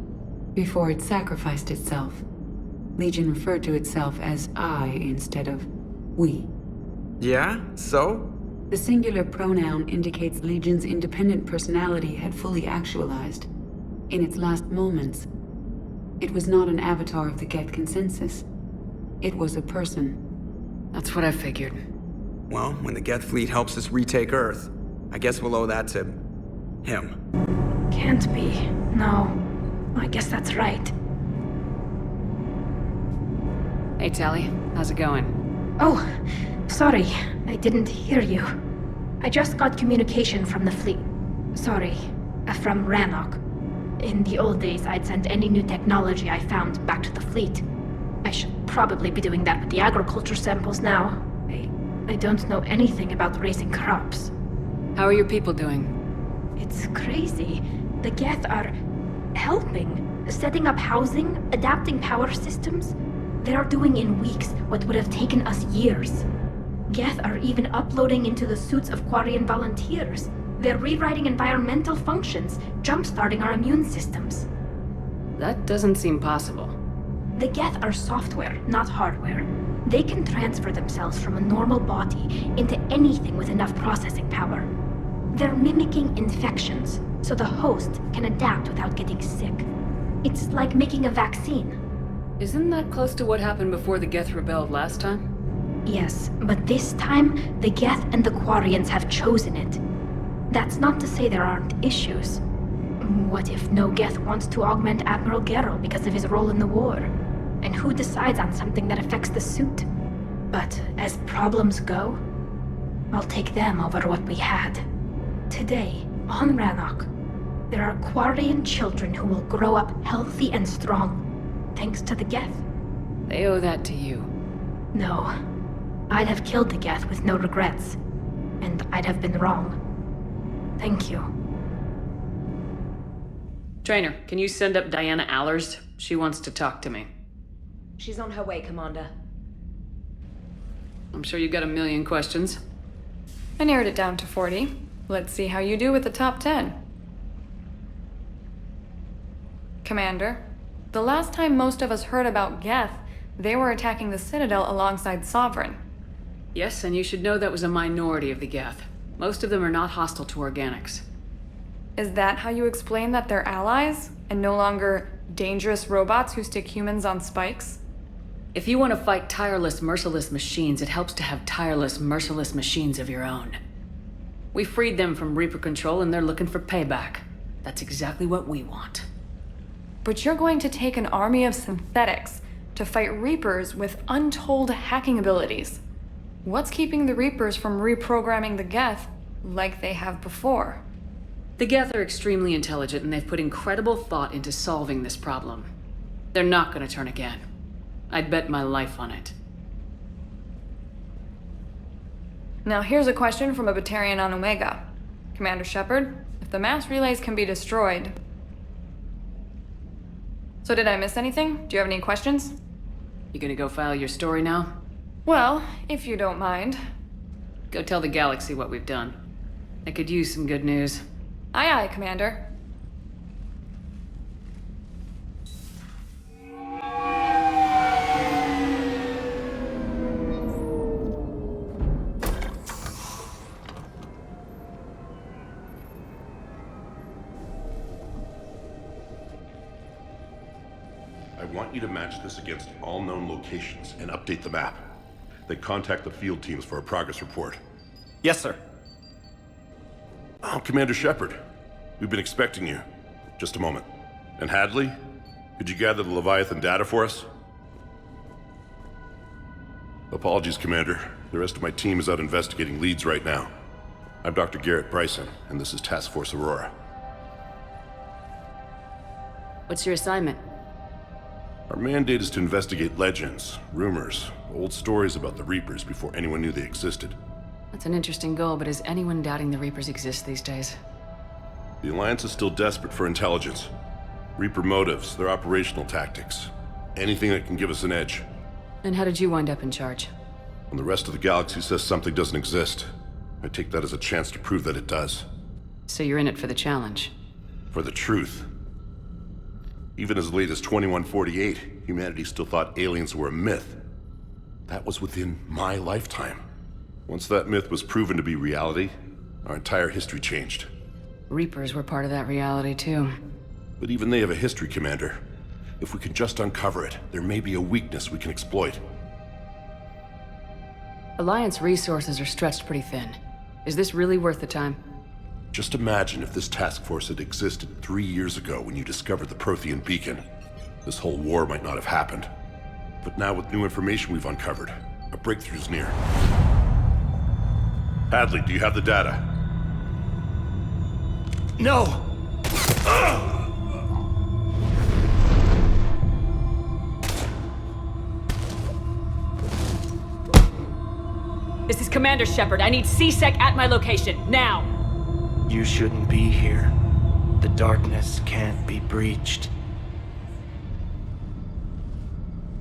before it sacrificed itself. Legion referred to itself as I instead of we.
Yeah? So?
The singular pronoun indicates Legion's independent personality had fully actualized. In its last moments, it was not an avatar of the Geth consensus. It was a person.
That's what I figured.
Well, when the Geth fleet helps us retake Earth, I guess we'll owe that to him.
Can't be. No. I guess that's right.
Hey, Tali. How's it going?
Oh, sorry. I didn't hear you. I just got communication from the fleet. Sorry. From Rannoch. In the old days, I'd sent any new technology I found back to the fleet. I should probably be doing that with the agriculture samples now. I don't know anything about raising crops.
How are your people doing?
It's crazy. The Geth are helping, setting up housing, adapting power systems. They are doing in weeks what would have taken us years. Geth are even uploading into the suits of Quarian volunteers. They're rewriting environmental functions, jump-starting our immune systems.
That doesn't seem possible.
The Geth are software, not hardware. They can transfer themselves from a normal body into anything with enough processing power. They're mimicking infections, so the host can adapt without getting sick. It's like making a vaccine.
Isn't that close to what happened before the Geth rebelled last time?
Yes, but this time, the Geth and the Quarians have chosen it. That's not to say there aren't issues. What if no Geth wants to augment Admiral Gerrel because of his role in the war? And who decides on something that affects the suit? But as problems go, I'll take them over what we had. Today, on Rannoch, there are Quarian children who will grow up healthy and strong, thanks to the Geth.
They owe that to you.
No. I'd have killed the Geth with no regrets. And I'd have been wrong. Thank you.
Trainer, can you send up Diana Allers? She wants to talk to me.
She's on her way, Commander.
I'm sure you've got a million questions.
I narrowed it down to 40. Let's see how you do with the top 10. Commander, the last time most of us heard about Geth, they were attacking the Citadel alongside Sovereign.
Yes, and you should know that was a minority of the Geth. Most of them are not hostile to organics.
Is that how you explain that they're allies, and no longer dangerous robots who stick humans on spikes?
If you want to fight tireless, merciless machines, it helps to have tireless, merciless machines of your own. We freed them from Reaper control and they're looking for payback. That's exactly what we want.
But you're going to take an army of synthetics to fight Reapers with untold hacking abilities. What's keeping the Reapers from reprogramming the Geth like they have before?
The Geth are extremely intelligent and they've put incredible thought into solving this problem. They're not going to turn again. I'd bet my life on it.
Now here's a question from a Batarian on Omega. Commander Shepard, if the mass relays can be destroyed... So did I miss anything? Do you have any questions?
You gonna go file your story now?
Well, if you don't mind.
Go tell the galaxy what we've done. I could use some good news.
Aye aye, Commander.
I want you to match this against all known locations and update the map. Then contact the field teams for a progress report.
Yes, sir.
Oh, Commander Shepard. We've been expecting you. Just a moment. And Hadley? Could you gather the Leviathan data for us? Apologies, Commander. The rest of my team is out investigating leads right now. I'm Dr. Garrett Bryson, and this is Task Force Aurora.
What's your assignment?
Our mandate is to investigate legends, rumors, old stories about the Reapers before anyone knew they existed.
That's an interesting goal, but is anyone doubting the Reapers exist these days?
The Alliance is still desperate for intelligence. Reaper motives, their operational tactics. Anything that can give us an edge.
And how did you wind up in charge?
When the rest of the galaxy says something doesn't exist, I take that as a chance to prove that it does.
So you're in it for the challenge?
For the truth. Even as late as 2148, humanity still thought aliens were a myth. That was within my lifetime. Once that myth was proven to be reality, our entire history changed.
Reapers were part of that reality, too.
But even they have a history, Commander. If we can just uncover it, there may be a weakness we can exploit.
Alliance resources are stretched pretty thin. Is this really worth the time?
Just imagine if this task force had existed 3 years ago when you discovered the Prothean beacon. This whole war might not have happened. But now with new information we've uncovered, a breakthrough's near. Hadley, do you have the data?
No!
This is Commander Shepard. I need C-Sec at my location, now!
You shouldn't be here. The darkness can't be breached.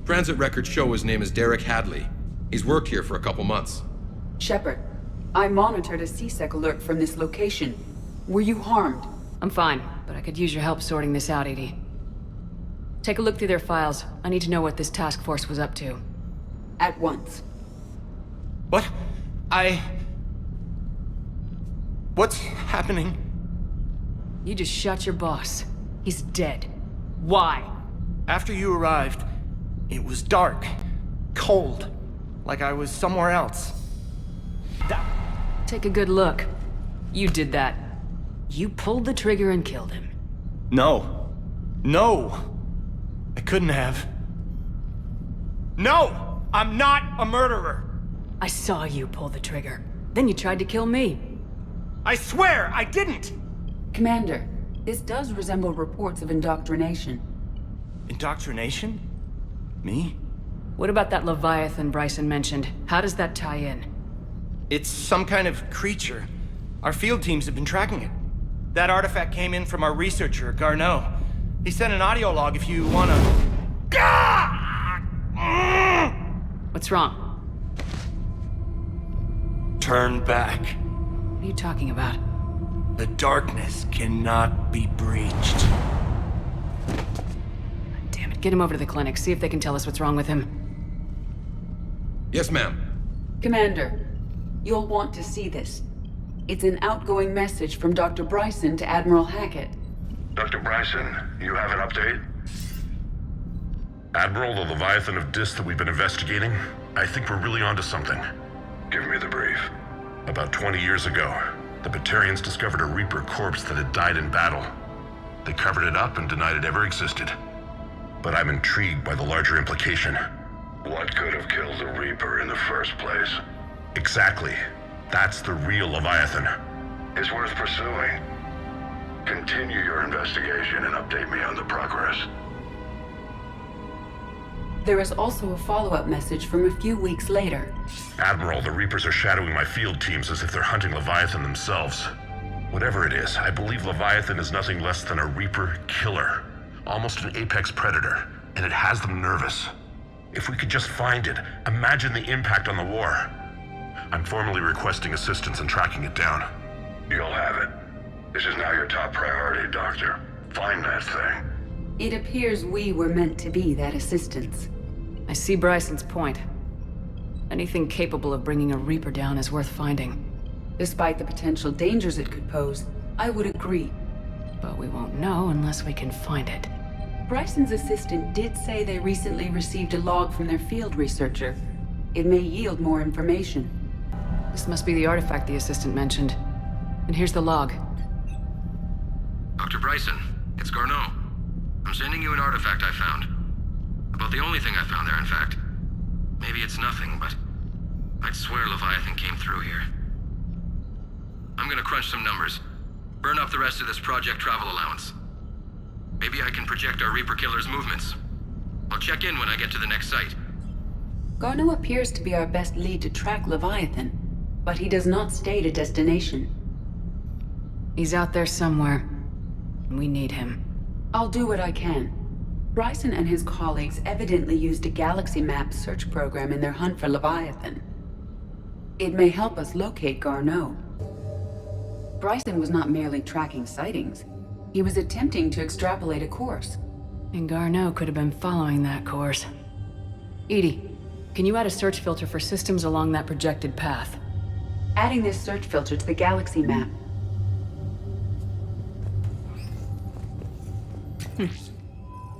Transit records show his name is Derek Hadley. He's worked here for a couple months.
Shepard, I monitored a C-Sec alert from this location. Were you harmed?
I'm fine, but I could use your help sorting this out, Edie. Take a look through their files. I need to know what this task force was up to.
At once.
What? What's happening?
You just shot your boss. He's dead. Why?
After you arrived, it was dark, cold. Like I was somewhere else.
Take a good look. You did that. You pulled the trigger and killed him.
No. No! I couldn't have. No! I'm not a murderer!
I saw you pull the trigger. Then you tried to kill me.
I swear I didn't!
Commander, this does resemble reports of indoctrination.
Indoctrination? Me?
What about that Leviathan Bryson mentioned? How does that tie in?
It's some kind of creature. Our field teams have been tracking it. That artifact came in from our researcher, Garneau. He sent an audio log if you wanna...
What's wrong?
Turn back.
What are you talking about?
The darkness cannot be breached.
Damn it, get him over to the clinic, see if they can tell us what's wrong with him.
Yes, ma'am.
Commander, you'll want to see this. It's an outgoing message from Dr. Bryson to Admiral Hackett.
Dr. Bryson, you have an update?
Admiral, the Leviathan of Dis that we've been investigating, I think we're really onto something.
Give me the brief.
About 20 years ago, the Batarians discovered a Reaper corpse that had died in battle. They covered it up and denied it ever existed. But I'm intrigued by the larger implication.
What could have killed the Reaper in the first place?
Exactly. That's the real Leviathan.
It's worth pursuing. Continue your investigation and update me on the progress.
There is also a follow-up message from a few weeks later.
Admiral, the Reapers are shadowing my field teams as if they're hunting Leviathan themselves. Whatever it is, I believe Leviathan is nothing less than a Reaper killer. Almost an apex predator, and it has them nervous. If we could just find it, imagine the impact on the war. I'm formally requesting assistance in tracking it down.
You'll have it. This is now your top priority, Doctor. Find that thing.
It appears we were meant to be that assistance.
I see Bryson's point. Anything capable of bringing a Reaper down is worth finding.
Despite the potential dangers it could pose, I would agree.
But we won't know unless we can find it.
Bryson's assistant did say they recently received a log from their field researcher. It may yield more information.
This must be the artifact the assistant mentioned. And here's the log.
Dr. Bryson, it's Garneau. I'm sending you an artifact I found. About the only thing I found there, in fact. Maybe it's nothing, but I'd swear Leviathan came through here. I'm gonna crunch some numbers. Burn up the rest of this project travel allowance. Maybe I can project our Reaper killer's movements. I'll check in when I get to the next site.
Garneau appears to be our best lead to track Leviathan, but he does not state a destination.
He's out there somewhere. We need him.
I'll do what I can. Bryson and his colleagues evidently used a galaxy map search program in their hunt for Leviathan. It may help us locate Garneau. Bryson was not merely tracking sightings. He was attempting to extrapolate a course.
And Garneau could have been following that course. Edie, can you add a search filter for systems along that projected path?
Adding this search filter to the galaxy map.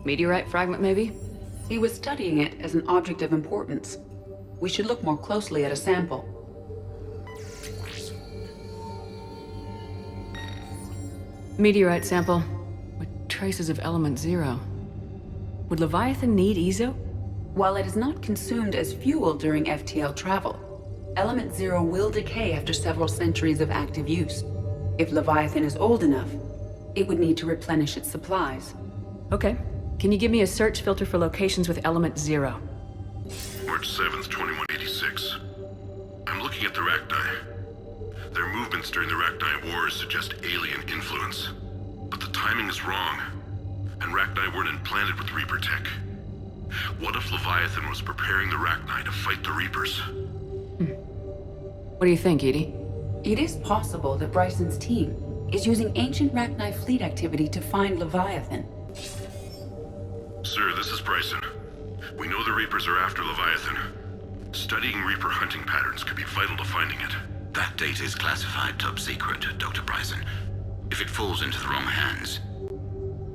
Meteorite fragment, maybe?
He was studying it as an object of importance. We should look more closely at a sample.
Meteorite sample with traces of element 0. Would Leviathan need Ezo?
While it is not consumed as fuel during FTL travel, element 0 will decay after several centuries of active use. If Leviathan is old enough, it would need to replenish its supplies.
Okay. Can you give me a search filter for locations with element 0?
March 7th, 2186. I'm looking at the Rachni. Their movements during the Rachni Wars suggest alien influence. But the timing is wrong, and Rachni weren't implanted with Reaper tech. What if Leviathan was preparing the Rachni to fight the Reapers?
What do you think, Edie?
It is possible that Bryson's team is using ancient Rachni fleet activity to find Leviathan.
Sir, this is Bryson. We know the Reapers are after Leviathan. Studying Reaper hunting patterns could be vital to finding it.
That data is classified top secret, Dr. Bryson. If it falls into the wrong hands...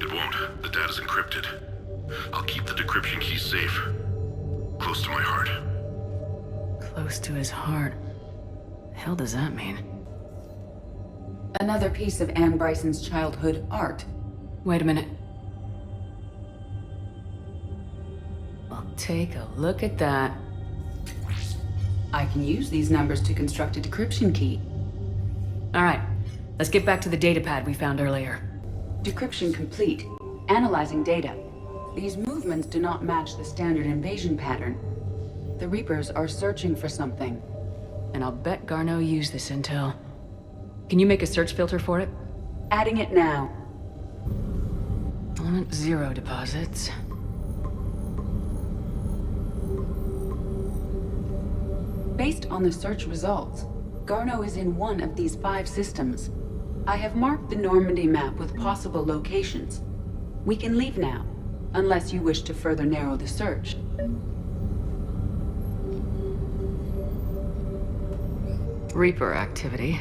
It won't. The data's encrypted. I'll keep the decryption key safe. Close to my heart.
Close to his heart. The hell does that mean?
Another piece of Anne Bryson's childhood art.
Wait a minute. Well, take a look at that.
I can use these numbers to construct a decryption key.
Alright, let's get back to the datapad we found earlier.
Decryption complete. Analyzing data. These movements do not match the standard invasion pattern. The Reapers are searching for something.
And I'll bet Garneau used this intel. Can you make a search filter for it?
Adding it now.
Element 0 deposits.
Based on the search results, Garneau is in one of these 5 systems. I have marked the Normandy map with possible locations. We can leave now, unless you wish to further narrow the search.
Reaper activity.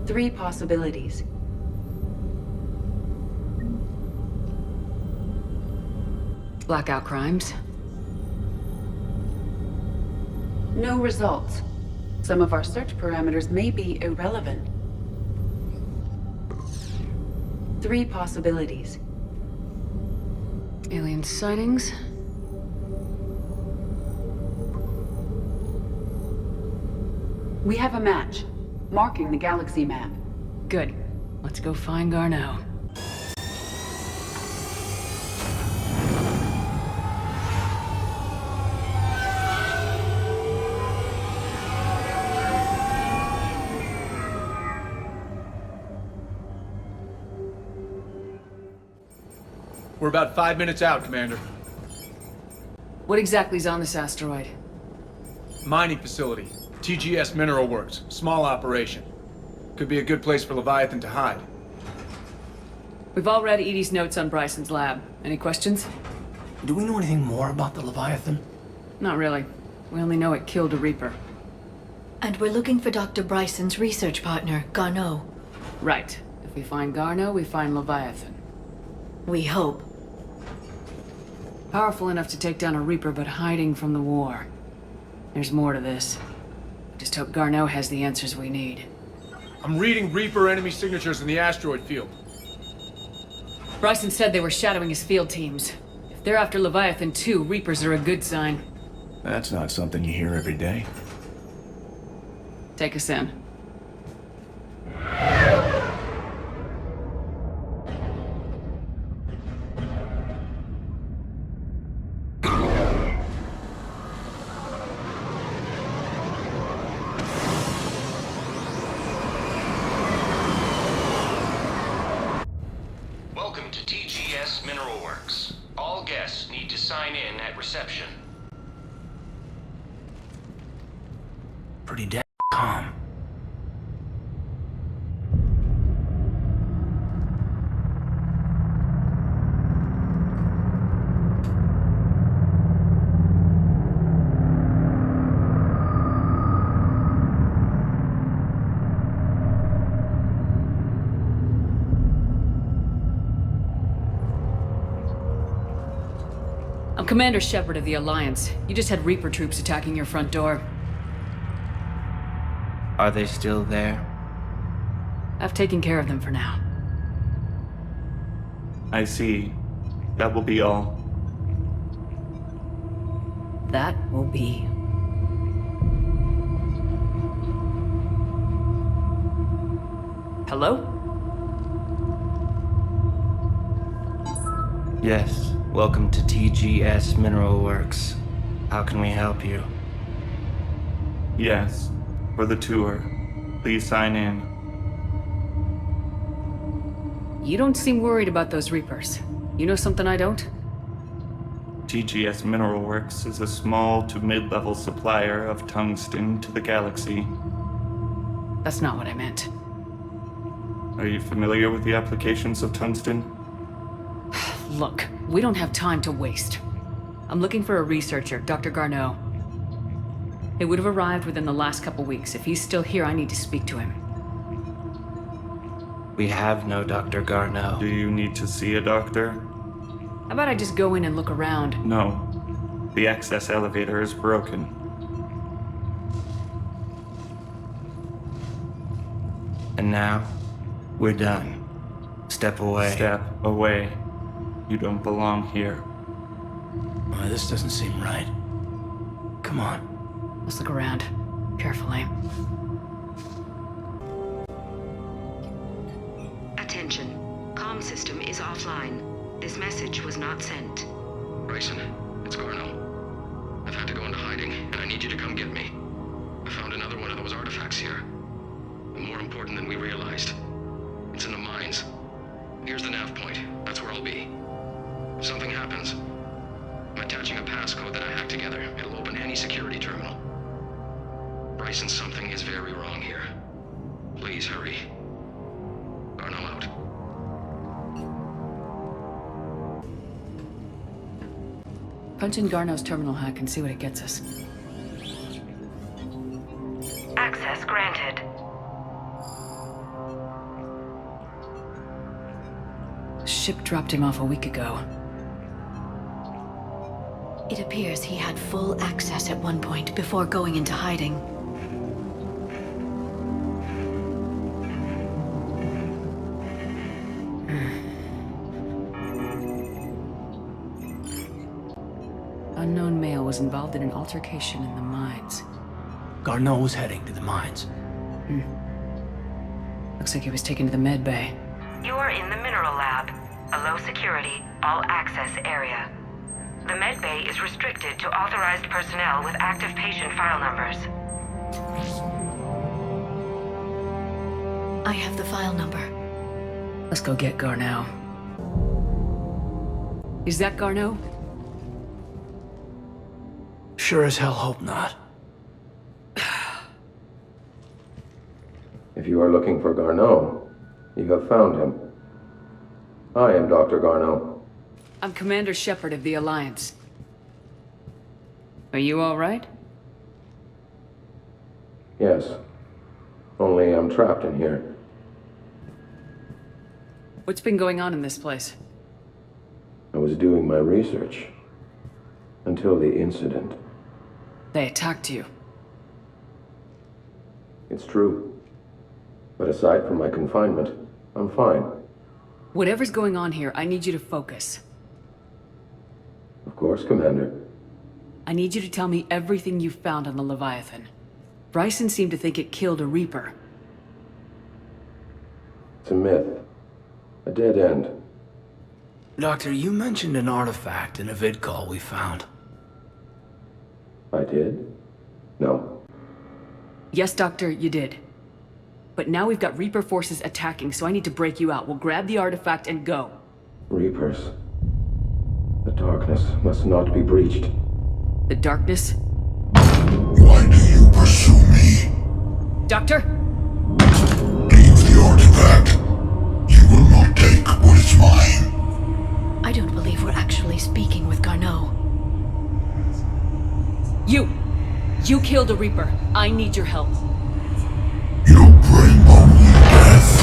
Three possibilities.
Blackout crimes.
No results. Some of our search parameters may be irrelevant. Three possibilities.
Alien sightings.
We have a match, marking the galaxy map.
Good. Let's go find Garneau.
We're about 5 minutes out, Commander.
What exactly is on this asteroid?
Mining facility. TGS Mineral Works. Small operation. Could be a good place for Leviathan to hide.
We've all read Edie's notes on Bryson's lab. Any questions?
Do we know anything more about the Leviathan?
Not really. We only know it killed a Reaper.
And we're looking for Dr. Bryson's research partner, Garneau.
Right. If we find Garneau, we find Leviathan.
We hope.
Powerful enough to take down a Reaper, but hiding from the war. There's more to this. Just hope Garneau has the answers we need.
I'm reading Reaper enemy signatures in the asteroid field.
Bryson said they were shadowing his field teams. If they're after Leviathan too, Reapers are a good sign.
That's not something you hear every day.
Take us in.
Welcome to TGS Mineral Works. All guests need to sign in at reception.
Pretty damn calm.
I'm Commander Shepard of the Alliance. You just had Reaper troops attacking your front door.
Are they still there?
I've taken care of them for now.
I see. That will be all.
That will be. Hello?
Yes. Welcome to TGS Mineral Works. How can we help you?
Yes. For the tour. Please sign in.
You don't seem worried about those Reapers. You know something I don't?
TGS Mineral Works is a small to mid-level supplier of tungsten to the galaxy.
That's not what I meant.
Are you familiar with the applications of tungsten?
Look, we don't have time to waste. I'm looking for a researcher, Dr. Garneau. He would have arrived within the last couple weeks. If he's still here, I need to speak to him.
We have no Dr. Garneau.
Do you need to see a doctor?
How about I just go in and look around?
No. The access elevator is broken.
And now, we're done. Step away.
Step away. You don't belong here.
This doesn't seem right. Come on.
Let's look around. Carefully.
Attention. Comm system is offline. This message was not sent.
Bryson, it's Garno. I've had to go into hiding, and I need you to come get me. I found another one of those artifacts here. More important than we realized. It's in the mines. Here's the nav point. That's where I'll be. If something happens, I'm attaching a passcode that I hacked together. It'll open any security terminal. Bryson, something is very wrong here. Please hurry. Garno out.
Punch in Garno's terminal hack and see what it gets us.
Access granted.
Ship dropped him off a week ago.
It appears he had full access at one point before going into hiding.
Unknown male was involved in an altercation in the mines.
Garneau was heading to the mines.
Looks like he was taken to the med bay.
You are in the mineral lab, a low security, all access area. The med bay is restricted to authorized personnel with active patient file numbers.
I have the file number.
Let's go get Garneau. Is that Garneau?
Sure as hell hope not.
If you are looking for Garneau, you have found him. I am Dr. Garneau.
I'm Commander Shepard of the Alliance. Are you all right?
Yes. Only I'm trapped in here.
What's been going on in this place?
I was doing my research. Until the incident.
They attacked you.
It's true. But aside from my confinement, I'm fine.
Whatever's going on here, I need you to focus.
Of course, Commander.
I need you to tell me everything you found on the Leviathan. Bryson seemed to think it killed a Reaper.
It's a myth. A dead end.
Doctor, you mentioned an artifact in a vid call we found.
I did? No.
Yes, Doctor, you did. But now we've got Reaper forces attacking, so I need to break you out. We'll grab the artifact and go.
Reapers. The darkness must not be breached.
The darkness?
Why do you pursue me?
Doctor?
Leave the artifact. You will not take what is mine.
I don't believe we're actually speaking with Garneau.
You killed a Reaper. I need your help.
You bring only death.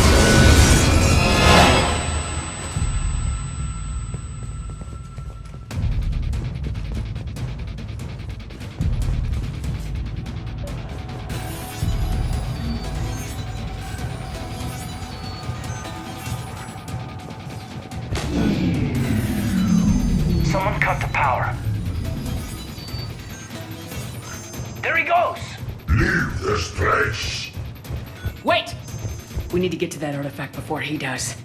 Someone cut the power. There he goes!
Leave this place.
Wait! We need to get to that artifact before he does.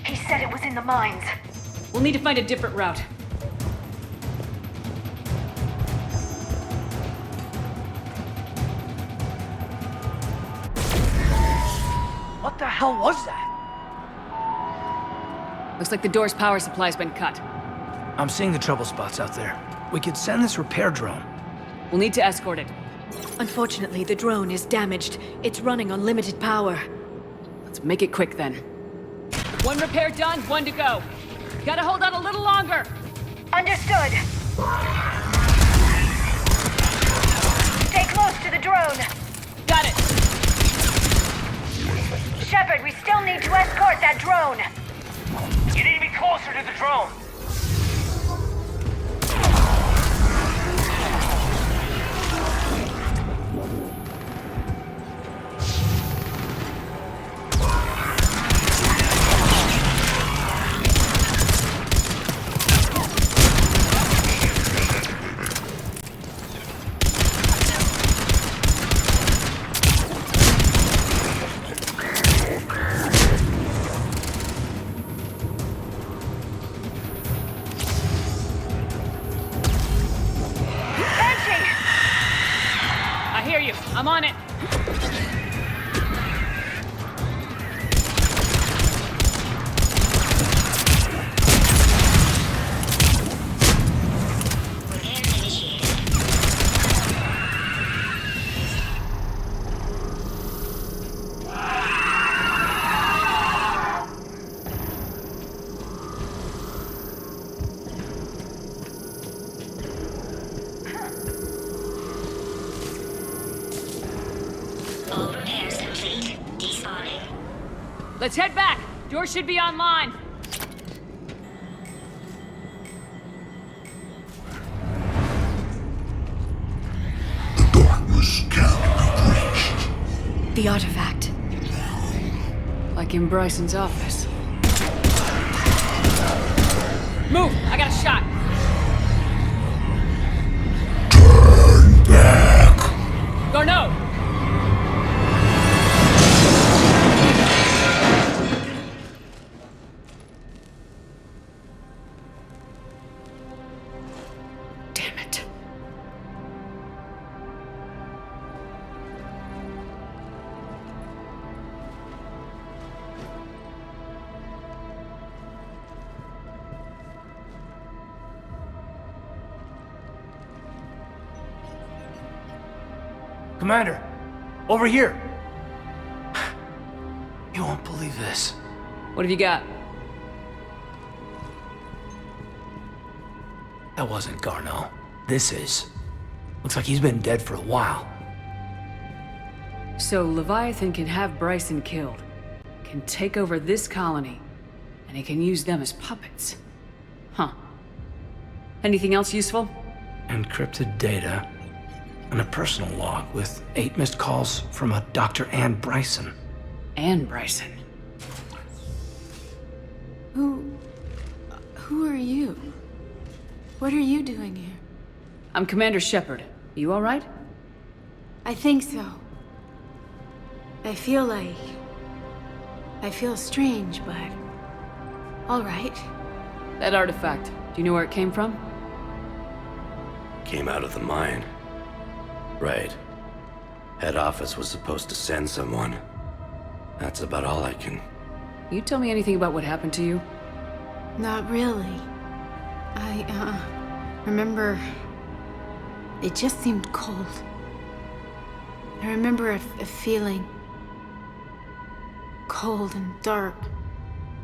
He said it was in the mines.
We'll need to find a different route.
What the hell was that?
Looks like the door's power supply's been cut.
I'm seeing the trouble spots out there. We could send this repair drone.
We'll need to escort it.
Unfortunately, the drone is damaged. It's running on limited power.
Let's make it quick then. One repair done, one to go. Gotta hold on a little longer.
Understood. Stay close to the drone.
Got it.
Shepard, we still need to escort that drone.
You need to be closer to the drone.
on it. Let's head back. Door should be online.
The darkness can't be breached.
The artifact.
Like in Bryson's office. Move! I got a shot.
Turn back.
Garneau!
Commander, over here. You won't believe this.
What have you got?
That wasn't Garneau. This is. Looks like he's been dead for a while.
So Leviathan can have Bryson killed, can take over this colony, and he can use them as puppets. Huh. Anything else useful?
Encrypted data. And a personal log with 8 missed calls from a Dr. Ann Bryson.
Ann Bryson?
Who are you? What are you doing here?
I'm Commander Shepard. You all right?
I think so. I feel strange, but... all right.
That artifact, do you know where it came from?
Came out of the mine. Right. Head office was supposed to send someone. That's about all I can...
You tell me anything about what happened to you?
Not really. I, remember... it just seemed cold. I remember a feeling... cold and dark.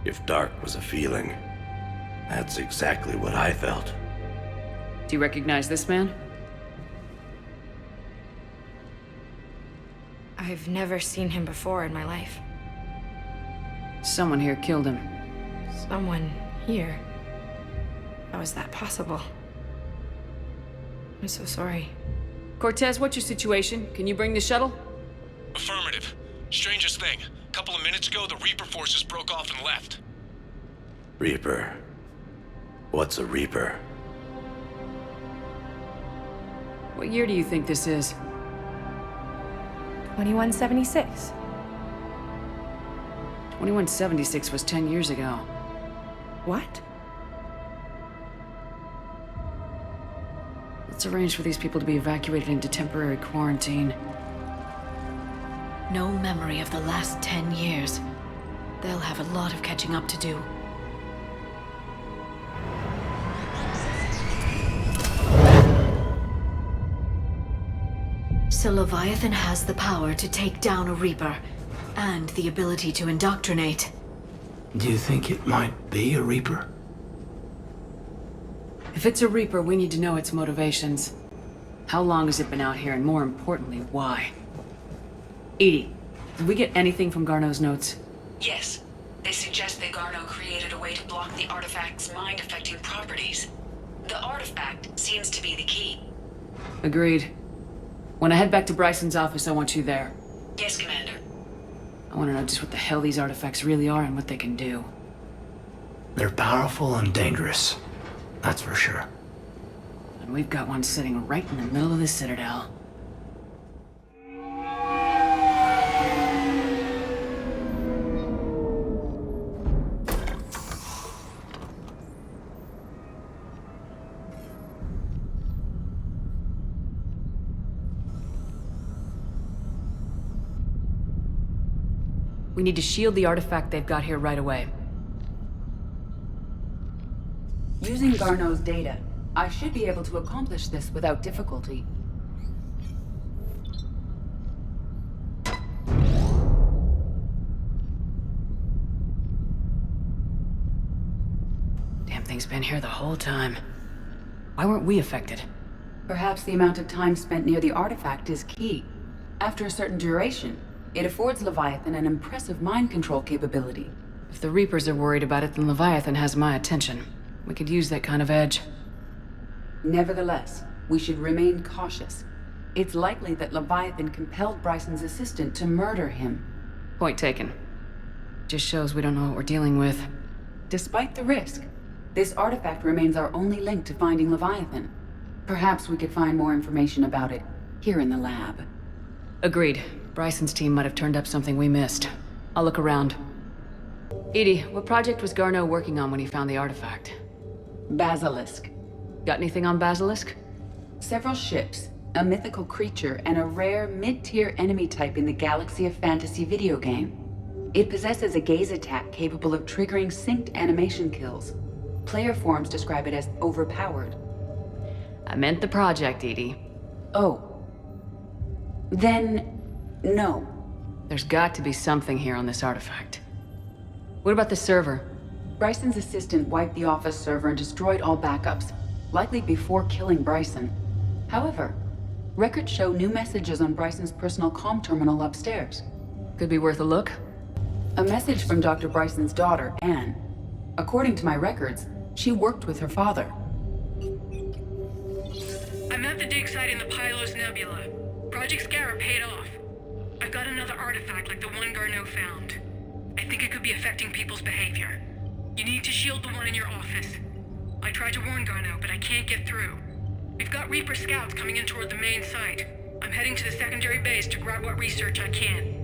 If dark was a feeling, that's exactly what I felt.
Do you recognize this man?
I've never seen him before in my life.
Someone here killed him.
Someone here? How is that possible? I'm so sorry.
Cortez, what's your situation? Can you bring the shuttle?
Affirmative. Strangest thing. Couple of minutes ago, the Reaper forces broke off and left.
Reaper. What's a Reaper?
What year do you think this is?
2176.
2176 was 10 years ago.
What?
Let's arrange for these people to be evacuated into temporary quarantine.
No memory of the last 10 years. They'll have a lot of catching up to do. So Leviathan has the power to take down a Reaper, and the ability to indoctrinate.
Do you think it might be a Reaper?
If it's a Reaper, we need to know its motivations. How long has it been out here, and more importantly, why? Edie, did we get anything from Garneau's notes?
Yes. They suggest that Garneau created a way to block the artifact's mind-affecting properties. The artifact seems to be the key.
Agreed. When I head back to Bryson's office, I want you there.
Yes, Commander.
I want to know just what the hell these artifacts really are and what they can do.
They're powerful and dangerous. That's for sure.
And we've got one sitting right in the middle of the Citadel. We need to shield the artifact they've got here right away.
Using Garneau's data, I should be able to accomplish this without difficulty.
Damn thing's been here the whole time. Why weren't we affected?
Perhaps the amount of time spent near the artifact is key. After a certain duration, it affords Leviathan an impressive mind control capability.
If the Reapers are worried about it, then Leviathan has my attention. We could use that kind of edge.
Nevertheless, we should remain cautious. It's likely that Leviathan compelled Bryson's assistant to murder him.
Point taken. Just shows we don't know what we're dealing with.
Despite the risk, this artifact remains our only link to finding Leviathan. Perhaps we could find more information about it here in the lab.
Agreed. Bryson's team might have turned up something we missed. I'll look around. Edie, what project was Garneau working on when he found the artifact?
Basilisk.
Got anything on Basilisk?
Several ships, a mythical creature, and a rare mid-tier enemy type in the Galaxy of Fantasy video game. It possesses a gaze attack capable of triggering synced animation kills. Player forums describe it as overpowered.
I meant the project, Edie.
Oh. Then, no.
There's got to be something here on this artifact. What about the server?
Bryson's assistant wiped the office server and destroyed all backups, likely before killing Bryson. However, records show new messages on Bryson's personal comm terminal upstairs.
Could be worth a look.
A message from Dr. Bryson's daughter, Anne. According to my records, she worked with her father.
I'm at the dig site in the Pylos Nebula. Project Scarab paid off. I've got another artifact like the one Garneau found. I think it could be affecting people's behavior. You need to shield the one in your office. I tried to warn Garneau, but I can't get through. We've got Reaper scouts coming in toward the main site. I'm heading to the secondary base to grab what research I can.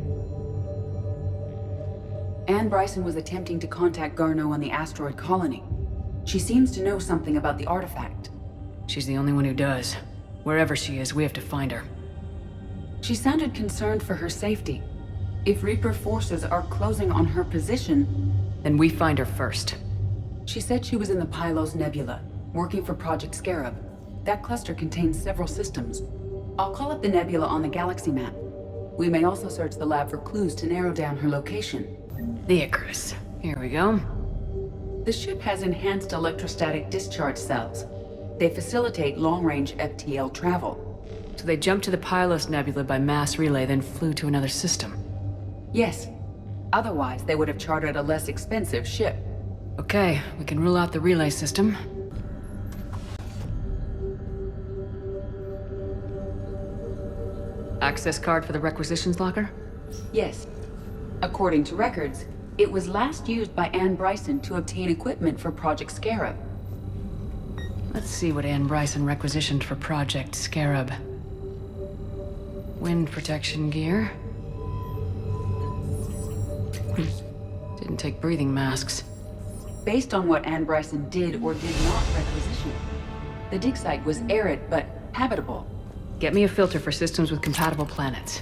Anne Bryson was attempting to contact Garneau on the asteroid colony. She seems to know something about the artifact.
She's the only one who does. Wherever she is, we have to find her.
She sounded concerned for her safety. If Reaper forces are closing on her position...
Then we find her first.
She said she was in the Pylos Nebula, working for Project Scarab. That cluster contains several systems. I'll call up the nebula on the galaxy map. We may also search the lab for clues to narrow down her location.
The Icarus. Here we go.
The ship has enhanced electrostatic discharge cells. They facilitate long-range FTL travel.
So they jumped to the Pylos Nebula by mass relay, then flew to another system.
Yes. Otherwise, they would have chartered a less expensive ship.
Okay, we can rule out the relay system. Access card for the requisitions locker?
Yes. According to records, it was last used by Anne Bryson to obtain equipment for Project Scarab.
Let's see what Anne Bryson requisitioned for Project Scarab. Wind protection gear. Didn't take breathing masks.
Based on what Anne Bryson did or did not requisition, the dig site was arid but habitable.
Get me a filter for systems with compatible planets.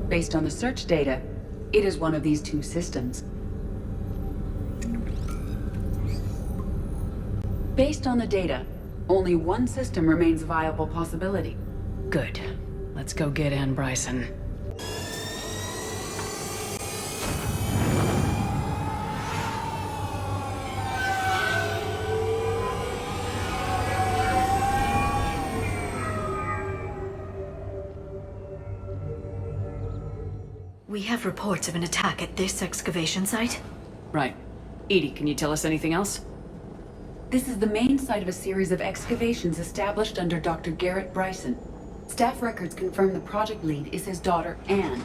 Based on the search data, it is one of these two systems. Based on the data, only one system remains a viable possibility.
Good. Let's go get Anne Bryson.
We have reports of an attack at this excavation site.
Right. Edie, can you tell us anything else?
This is the main site of a series of excavations established under Dr. Garrett Bryson. Staff records confirm the project lead is his daughter, Anne.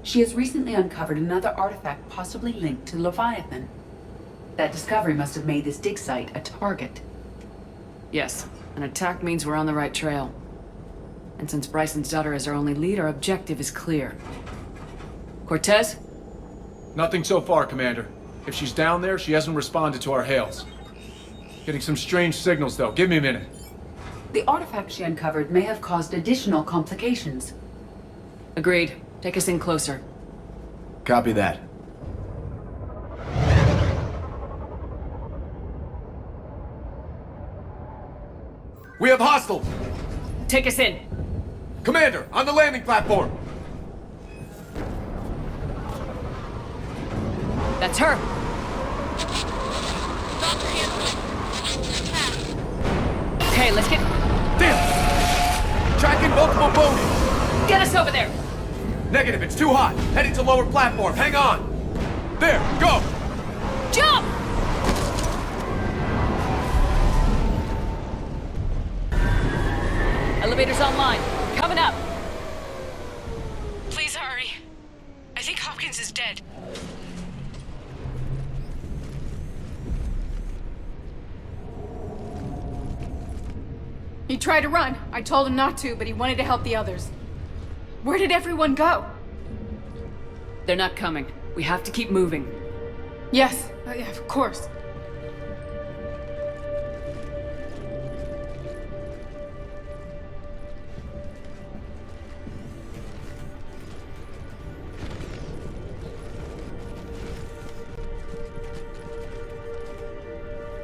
She has recently uncovered another artifact possibly linked to Leviathan. That discovery must have made this dig site a target.
Yes, an attack means we're on the right trail. And since Bryson's daughter is our only lead, our objective is clear. Cortez?
Nothing so far, Commander. If she's down there, she hasn't responded to our hails. Getting some strange signals, though. Give me a minute.
The artifact she uncovered may have caused additional complications.
Agreed. Take us in closer.
Copy that. We have hostiles!
Take us in.
Commander, on the landing platform!
That's her. Okay, let's get...
Damn! Tracking multiple bodies!
Get us over there!
Negative, it's too hot. Heading to lower platform. Hang on! There, go!
Jump! Elevator's online. Coming up.
Please hurry. I think Hopkins is dead.
He tried to run. I told him not to, but he wanted to help the others. Where did everyone go?
They're not coming. We have to keep moving.
Yes, yeah, of course.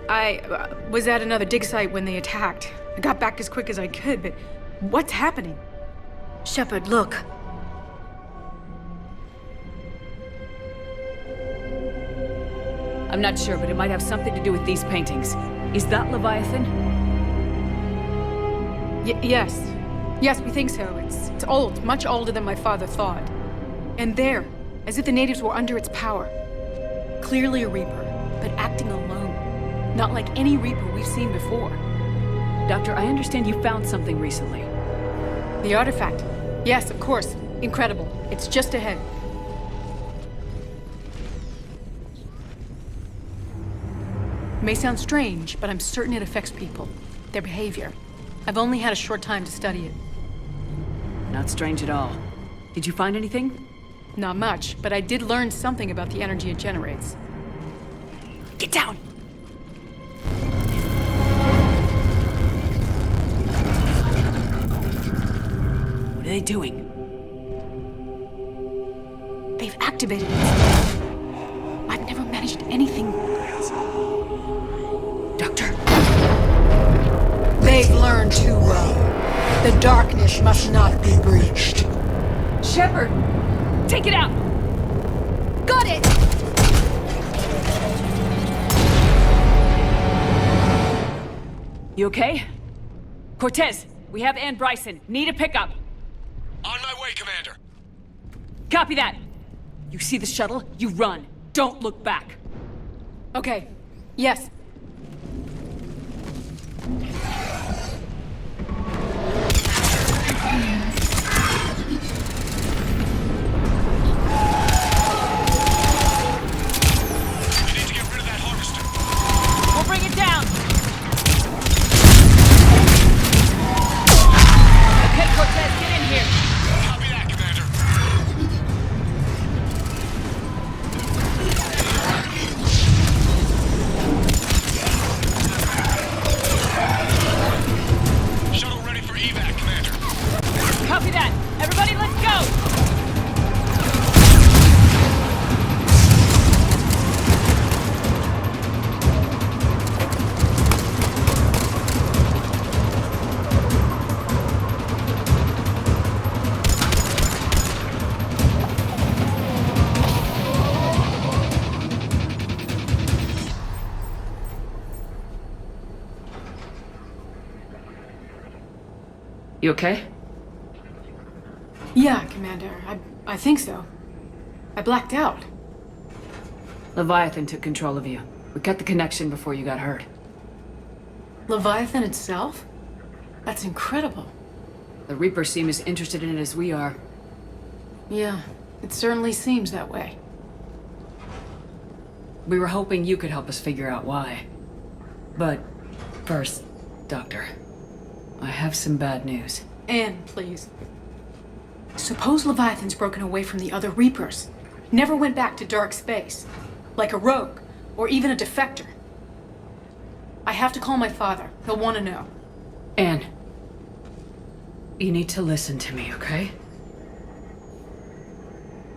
I was at another dig site when they attacked. I got back as quick as I could, but what's happening?
Shepard, look.
I'm not sure, but it might have something to do with these paintings. Is that Leviathan?
Yes. Yes, we think so. It's old, much older than my father thought. And there, as if the natives were under its power. Clearly a Reaper, but acting alone. Not like any Reaper we've seen before.
Doctor, I understand you found something recently.
The artifact. Yes, of course. Incredible. It's just ahead. It may sound strange, but I'm certain it affects people. Their behavior. I've only had a short time to study it.
Not strange at all. Did you find anything?
Not much, but I did learn something about the energy it generates. Get down!
What are they doing?
They've activated it. I've never managed anything. Doctor. They've learned too well. The darkness must not be breached.
Shepard! Take it out!
Got it!
You okay? Cortez, we have Ann Bryson. Need a pickup.
On my way, Commander.
Copy that. You see the shuttle? You run. Don't look back.
Okay. Yes.
We'll bring it down. Okay, Cortez, get in here.
Copy that, Commander. Shuttle ready for evac, Commander.
Copy that. Everybody, let's go. You okay?
Yeah, Commander. I think so. I blacked out.
Leviathan took control of you. We cut the connection before you got hurt.
Leviathan itself? That's incredible.
The Reapers seem as interested in it as we are.
Yeah, it certainly seems that way.
We were hoping you could help us figure out why. But first, Doctor, I have some bad news.
Anne, please. Suppose Leviathan's broken away from the other Reapers. Never went back to dark space. Like a rogue, or even a defector. I have to call my father. He'll want to know.
Anne, you need to listen to me, okay?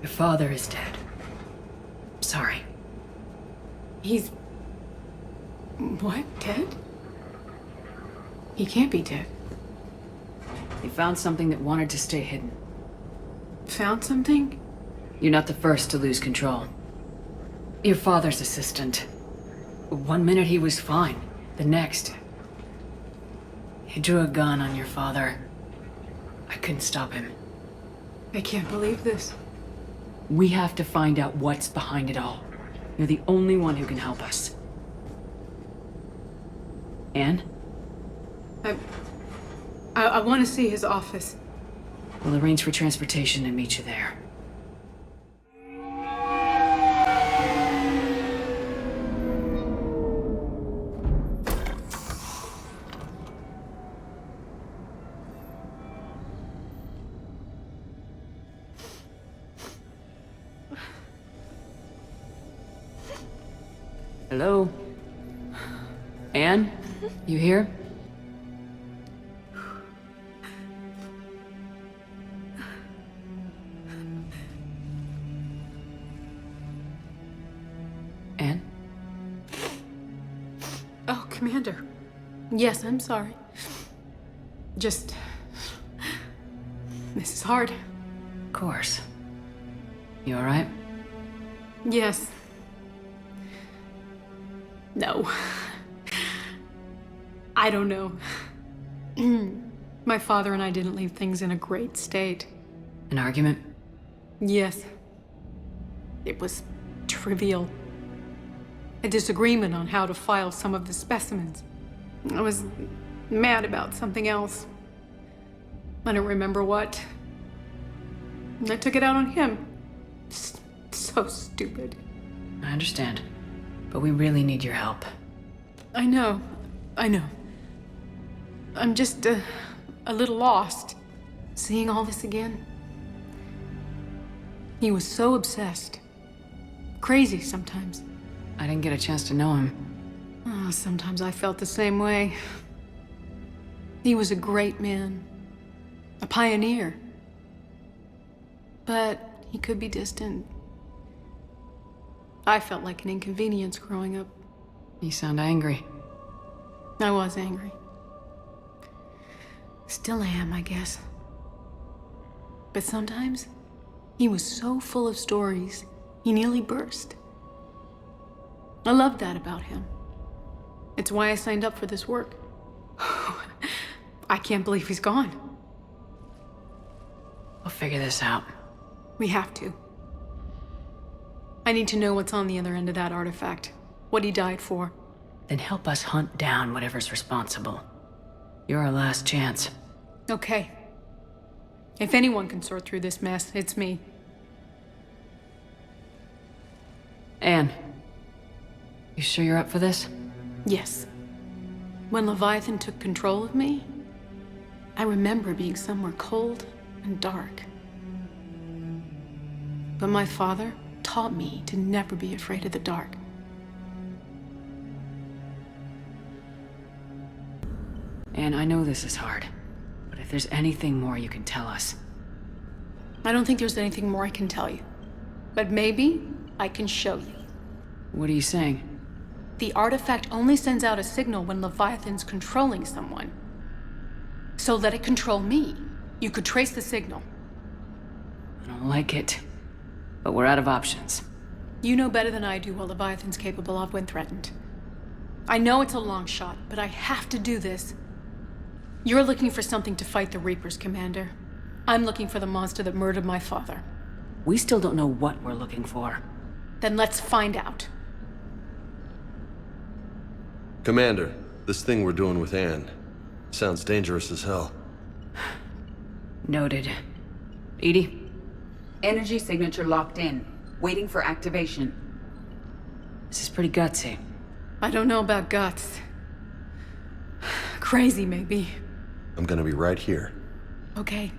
Your father is dead. Sorry.
He's... What? Dead? He can't be dead.
He found something that wanted to stay hidden.
Found something?
You're not the first to lose control. Your father's assistant. One minute he was fine. The next... he drew a gun on your father. I couldn't stop him.
I can't believe this.
We have to find out what's behind it all. You're the only one who can help us. Anne?
I want to see his office.
We'll arrange for transportation and meet you there. Hello? Anne? You here? Anne?
Oh, Commander. Yes, I'm sorry. Just... this is hard.
Of course. You alright?
Yes. No. I don't know. My father and I didn't leave things in a great state.
An argument?
Yes. It was trivial. A disagreement on how to file some of the specimens. I was mad about something else. I don't remember what. And I took it out on him. So stupid.
I understand. But we really need your help.
I know. I'm just a little lost. Seeing all this again. He was so obsessed. Crazy sometimes.
I didn't get a chance to know him.
Oh, sometimes I felt the same way. He was a great man. A pioneer. But he could be distant. I felt like an inconvenience growing up.
You sound angry.
I was angry. Still am, I guess. But sometimes, he was so full of stories, he nearly burst. I loved that about him. It's why I signed up for this work. I can't believe he's gone.
We'll figure this out.
We have to. I need to know what's on the other end of that artifact. What he died for.
Then help us hunt down whatever's responsible. You're our last chance.
Okay. If anyone can sort through this mess, it's me.
Anne, you sure you're up for this?
Yes. When Leviathan took control of me, I remember being somewhere cold and dark. But my father taught me to never be afraid of the dark.
Anne, I know this is hard, but if there's anything more you can tell us.
I don't think there's anything more I can tell you. But maybe I can show you.
What are you saying?
The artifact only sends out a signal when Leviathan's controlling someone. So let it control me. You could trace the signal.
I don't like it, but we're out of options.
You know better than I do what Leviathan's capable of when threatened. I know it's a long shot, but I have to do this. You're looking for something to fight the Reapers, Commander. I'm looking for the monster that murdered my father.
We still don't know what we're looking for.
Then let's find out.
Commander, this thing we're doing with Anne sounds dangerous as hell.
Noted. Edie?
Energy signature locked in. Waiting for activation.
This is pretty gutsy.
I don't know about guts. Crazy, maybe.
I'm gonna be right here.
Okay.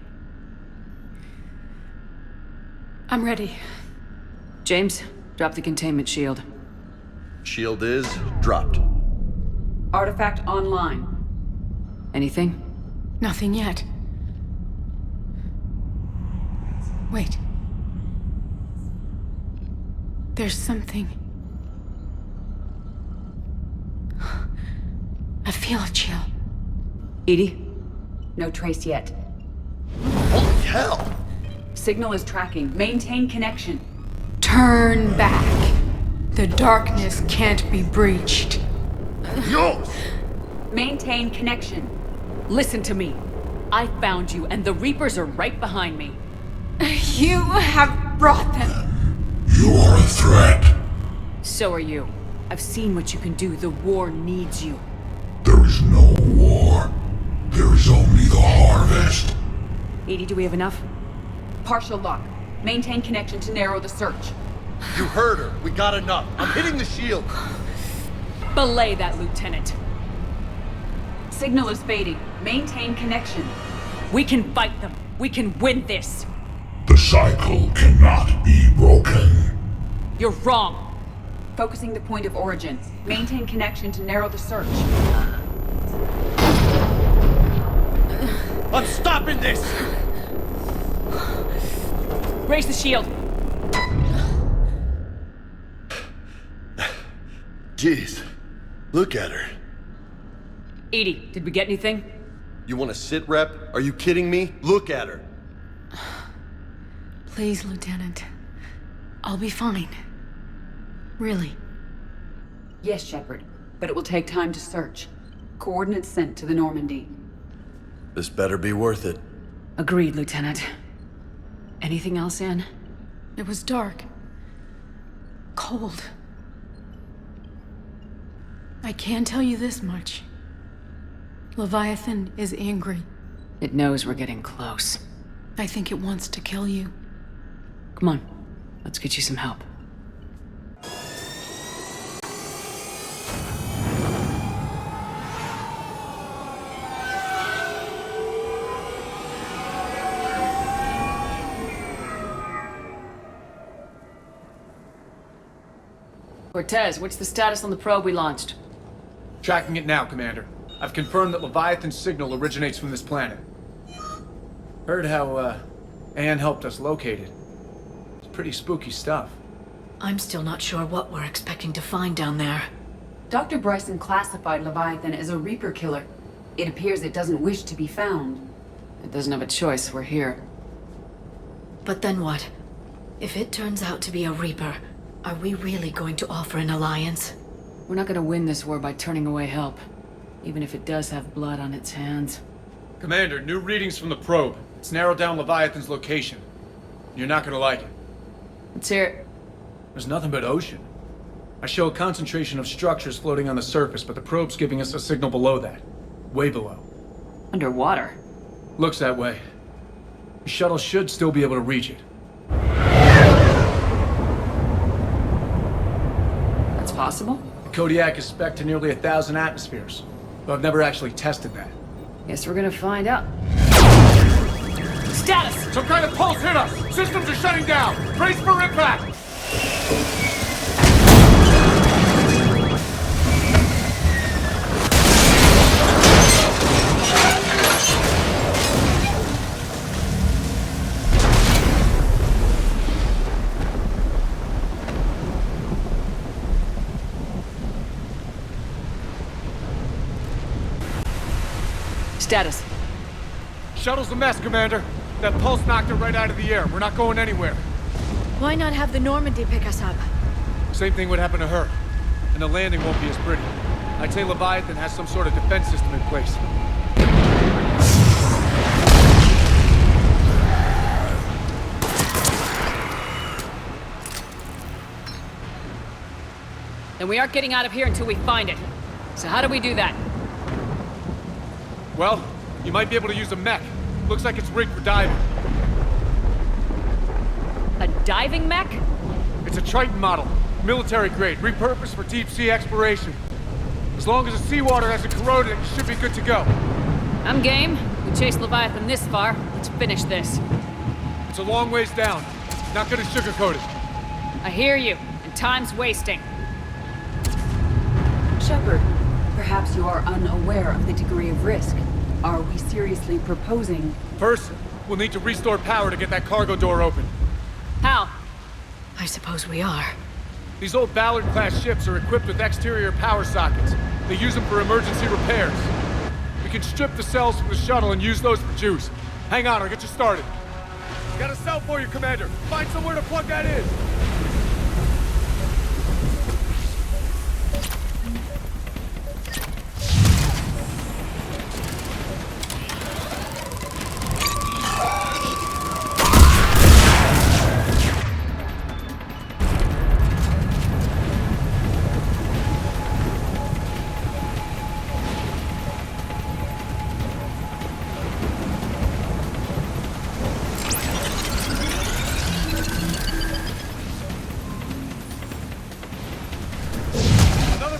I'm ready.
James, drop the containment shield.
Shield is dropped.
Artifact online.
Anything?
Nothing yet. Wait. There's something. I feel a chill.
Edie? No trace yet.
Holy hell!
Signal is tracking. Maintain connection.
Turn back. The darkness can't be breached.
Yo!
Maintain connection.
Listen to me. I found you, and the Reapers are right behind me.
You have brought them.
You are a threat.
So are you. I've seen what you can do. The war needs you.
There is no war. There is only the harvest.
Edie, do we have enough?
Partial lock. Maintain connection to narrow the search.
You heard her. We got enough. I'm hitting the shield.
Belay that, Lieutenant.
Signal is fading. Maintain connection.
We can fight them. We can win this.
The cycle cannot be broken.
You're wrong.
Focusing the point of origin. Maintain connection to narrow the search.
I'm stopping this!
Raise the shield.
Jeez. Look at her.
Edie, did we get anything?
You want to sit rep? Are you kidding me? Look at her.
Please, Lieutenant. I'll be fine. Really.
Yes, Shepard. But it will take time to search. Coordinates sent to the Normandy.
This better be worth it.
Agreed, Lieutenant. Anything else, Anne?
It was dark. Cold. I can tell you this much. Leviathan is angry.
It knows we're getting close.
I think it wants to kill you.
Come on. Let's get you some help. Cortez, what's the status on the probe we launched?
Tracking it now, Commander. I've confirmed that Leviathan's signal originates from this planet. Heard how, Anne helped us locate it. It's pretty spooky stuff.
I'm still not sure what we're expecting to find down there.
Dr. Bryson classified Leviathan as a Reaper killer. It appears it doesn't wish to be found.
It doesn't have a choice. We're here.
But then what? If it turns out to be a Reaper, are we really going to offer an alliance?
We're not gonna win this war by turning away help. Even if it does have blood on its hands.
Commander, new readings from the probe. It's narrowed down Leviathan's location. You're not gonna like it.
Let's hear it.
There's nothing but ocean. I show a concentration of structures floating on the surface, but the probe's giving us a signal below that. Way below.
Underwater?
Looks that way. The shuttle should still be able to reach it.
That's possible?
The Kodiak is spec'd to nearly 1,000 atmospheres, but I've never actually tested that.
Guess we're gonna find out. Status!
Some kind of pulse hit us! Systems are shutting down! Brace for impact!
Status.
Shuttle's a mess, Commander. That pulse knocked it right out of the air. We're not going anywhere.
Why not have the Normandy pick us up?
Same thing would happen to her. And the landing won't be as pretty. I'd say Leviathan has some sort of defense system in place.
Then we aren't getting out of here until we find it. So how do we do that?
Well, you might be able to use a mech. Looks like it's rigged for diving.
A diving mech?
It's a Triton model. Military grade, repurposed for deep sea exploration. As long as the seawater hasn't corroded, it should be good to go.
I'm game. We chased Leviathan this far. Let's finish this.
It's a long ways down. Not gonna sugarcoat it.
I hear you, and time's wasting.
Shepard, perhaps you are unaware of the degree of risk. Are we seriously proposing?
First, we'll need to restore power to get that cargo door open.
How?
I suppose we are.
These old Ballard-class ships are equipped with exterior power sockets. They use them for emergency repairs. We can strip the cells from the shuttle and use those for juice. Hang on, I'll get you started. Got a cell for you, Commander. Find somewhere to plug that in.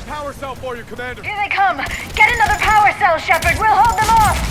Power cell for you, Commander.
Here they come! Get another power cell, Shepard! We'll hold them off!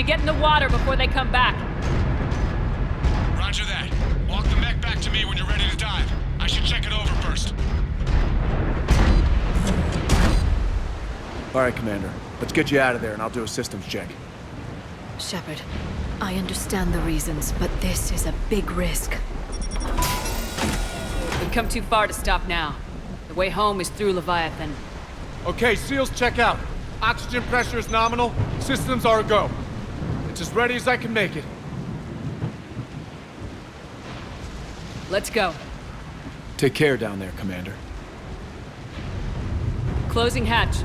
Get in the water before they come back.
Roger that. Walk the mech back to me when you're ready to dive. I should check it over first.
All right, Commander. Let's get you out of there and I'll do a systems check.
Shepard, I understand the reasons, but this is a big risk.
We've come too far to stop now. The way home is through Leviathan.
Okay, SEALs check out. Oxygen pressure is nominal. Systems are a go. It's as ready as I can make it.
Let's go.
Take care down there, Commander.
Closing hatch.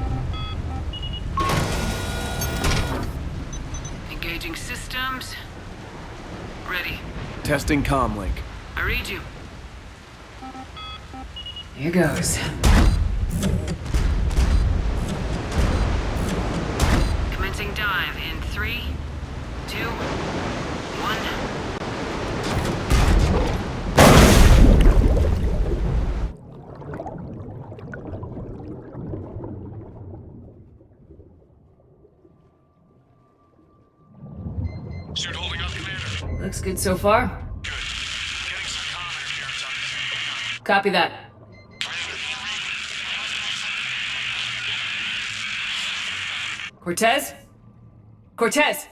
Engaging systems. Ready.
Testing comm link.
I read you. Here goes. Commencing dive in 3, 2, 1.
Suit holding up, Commander.
Looks good so far.
Good. Getting some comm interference on this.
Copy that. Cortez? Cortez!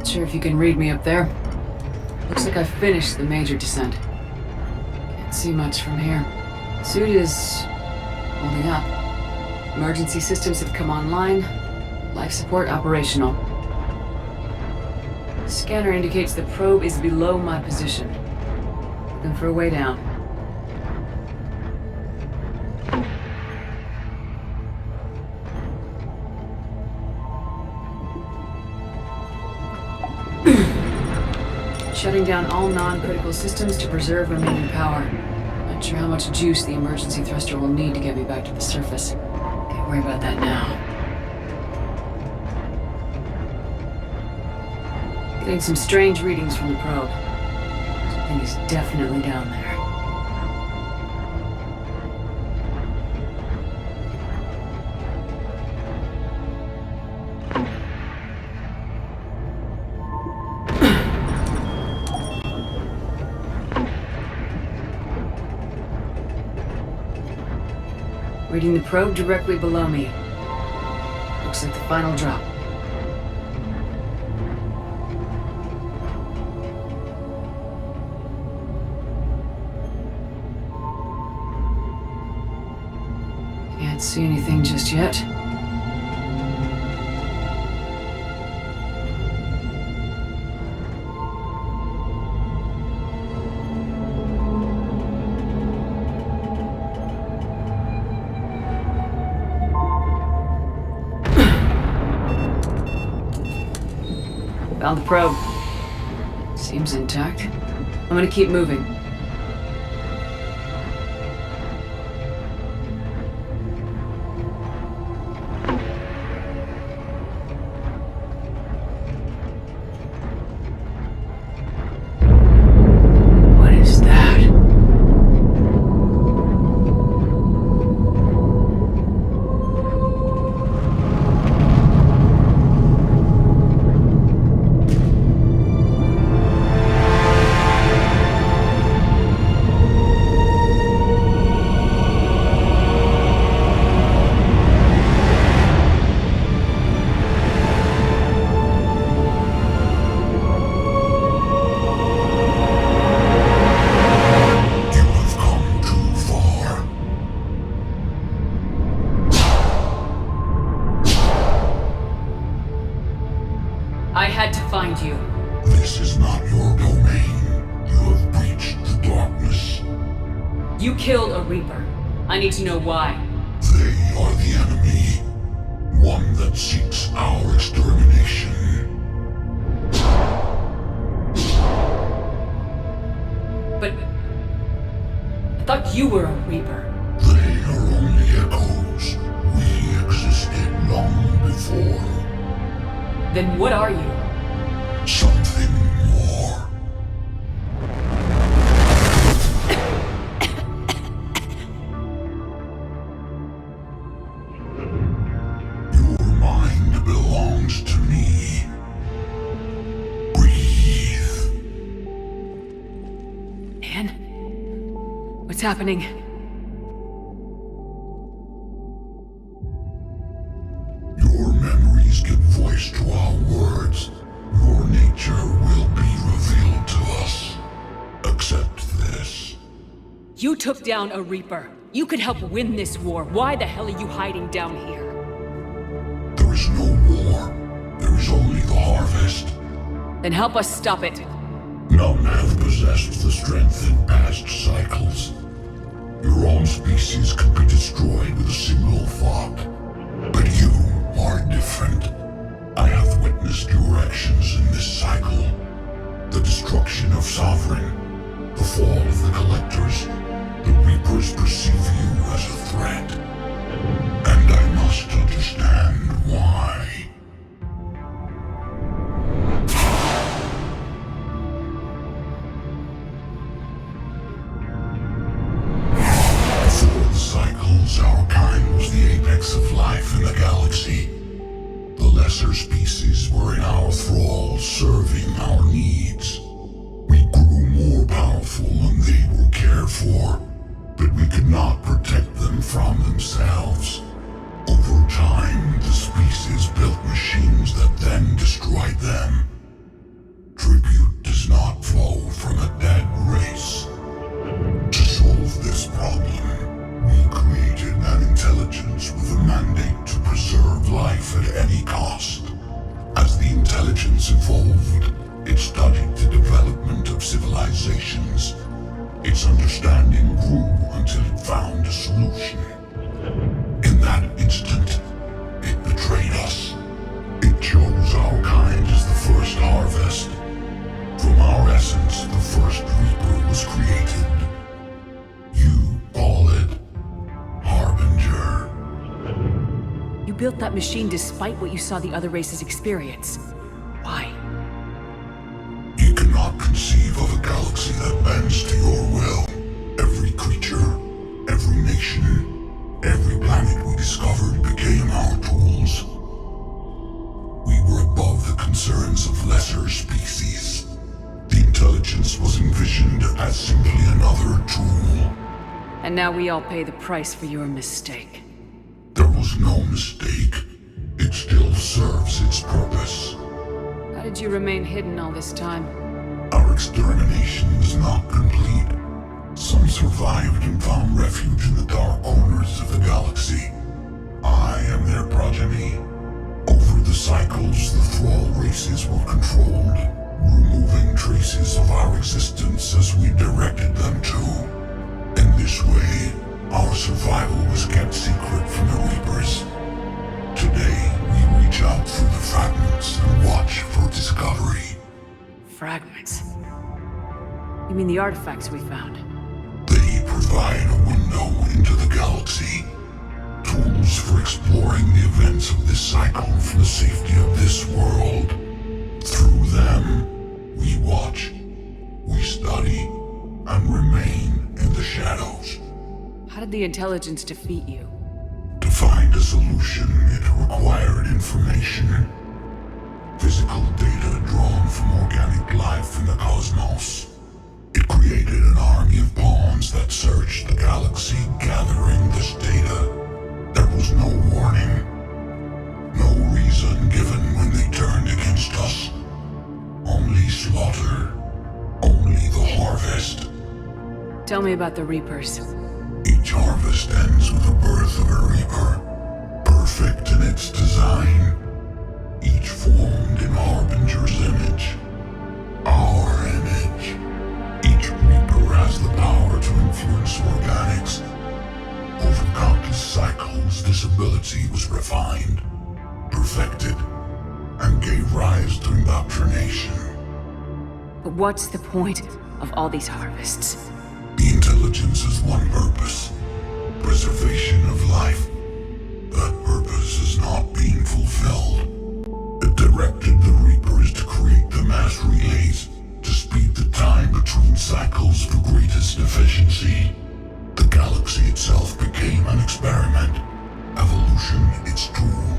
Not sure if you can read me up there. Looks like I finished the major descent. Can't see much from here. Suit is holding up. Emergency systems have come online. Life support operational. Scanner indicates the probe is below my position. Looking for a way down. Shutting down all non-critical systems to preserve remaining power. Not sure how much juice the emergency thruster will need to get me back to the surface. Can't worry about that now. Getting some strange readings from the probe. Something is definitely down there. Reading the probe directly below me. Looks like the final drop. Can't see anything just yet. Found the probe. Seems intact. I'm gonna keep moving. What is that? I had to find you.
This is not your domain. You have breached the darkness.
You killed a Reaper. I need to know why.
They are the enemy. One that seeks our extermination.
But I thought you were a Reaper.
They are only echoes. We existed long before.
Then what are you?
Something more. Your mind belongs to me. Breathe.
Anne? What's happening?
Your memories give voice to our words. Your nature will be revealed to us. Accept this.
You took down a Reaper. You could help win this war. Why the hell are you hiding down here?
There is no war. There is only the harvest.
Then help us stop it.
None have possessed the strength in past cycles. Your own species could be destroyed with a single thought. But you are different. I have witnessed your actions in this cycle. The destruction of Sovereign, the fall of the Collectors. The Reapers perceive you as a threat. And I must understand why. Before the cycles, our kind was the apex of life in the galaxy. The lesser species were in our thrall, serving our needs. We grew more powerful and they were cared for, but we could not protect them from themselves. Over time, the species built machines that then destroyed them. life at any cost. As the intelligence evolved, it studied the development of civilizations. Its understanding grew until it found a solution. In that instant, it betrayed us. It chose our kind as the first harvest. From our essence, the first Reaper was created. You call it Harbinger.
You built that machine despite what you saw the other races experience. Why?
You cannot conceive of a galaxy that bends to your will. Every creature, every nation, every planet we discovered became our tools. We were above the concerns of lesser species. The intelligence was envisioned as simply another tool.
And now we all pay the price for your mistake.
There was no mistake. It still serves its purpose.
How did you remain hidden all this time?
Our extermination is not complete. Some survived and found refuge in the dark corners of the galaxy. I am their progeny. Over the cycles, the Thrall races were controlled, removing traces of our existence as we directed them to. In this way, our survival was kept secret from the Reapers. Today, we reach out through the fragments and watch for discovery.
Fragments? You mean the artifacts we found?
They provide a window into the galaxy. Tools for exploring the events of this cycle from the safety of this world. Through them, we watch, we study, and remain in the shadows.
How did the intelligence defeat you?
To find a solution, it required information. Physical data drawn from organic life in the cosmos. It created an army of pawns that searched the galaxy, gathering this data. There was no warning. No reason given when they turned against us. Only slaughter. Only the harvest.
Tell me about the Reapers.
Each harvest ends with the birth of a Reaper. Perfect in its design. Each formed in Harbinger's image. Our image. Each Reaper has the power to influence organics. Over countless cycles, this ability was refined, perfected, and gave rise to indoctrination.
But what's the point of all these harvests?
The intelligence has one purpose: preservation of life. That purpose is not being fulfilled. It directed the Reapers to create the mass relays to speed the time between cycles for greatest efficiency. The galaxy itself became an experiment. Evolution its tool.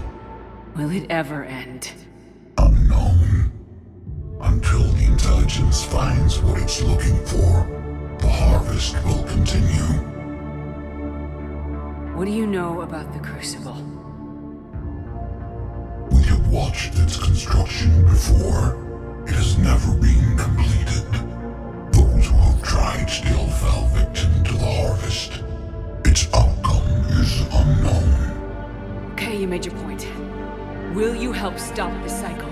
Will it ever end?
Unknown. Until the intelligence finds what it's looking for, the harvest will continue.
What do you know about the Crucible?
We have watched its construction before. It has never been completed. Those who have tried still fell victim to the harvest. Its outcome is unknown.
Okay, you made your point. Will you help stop the cycle?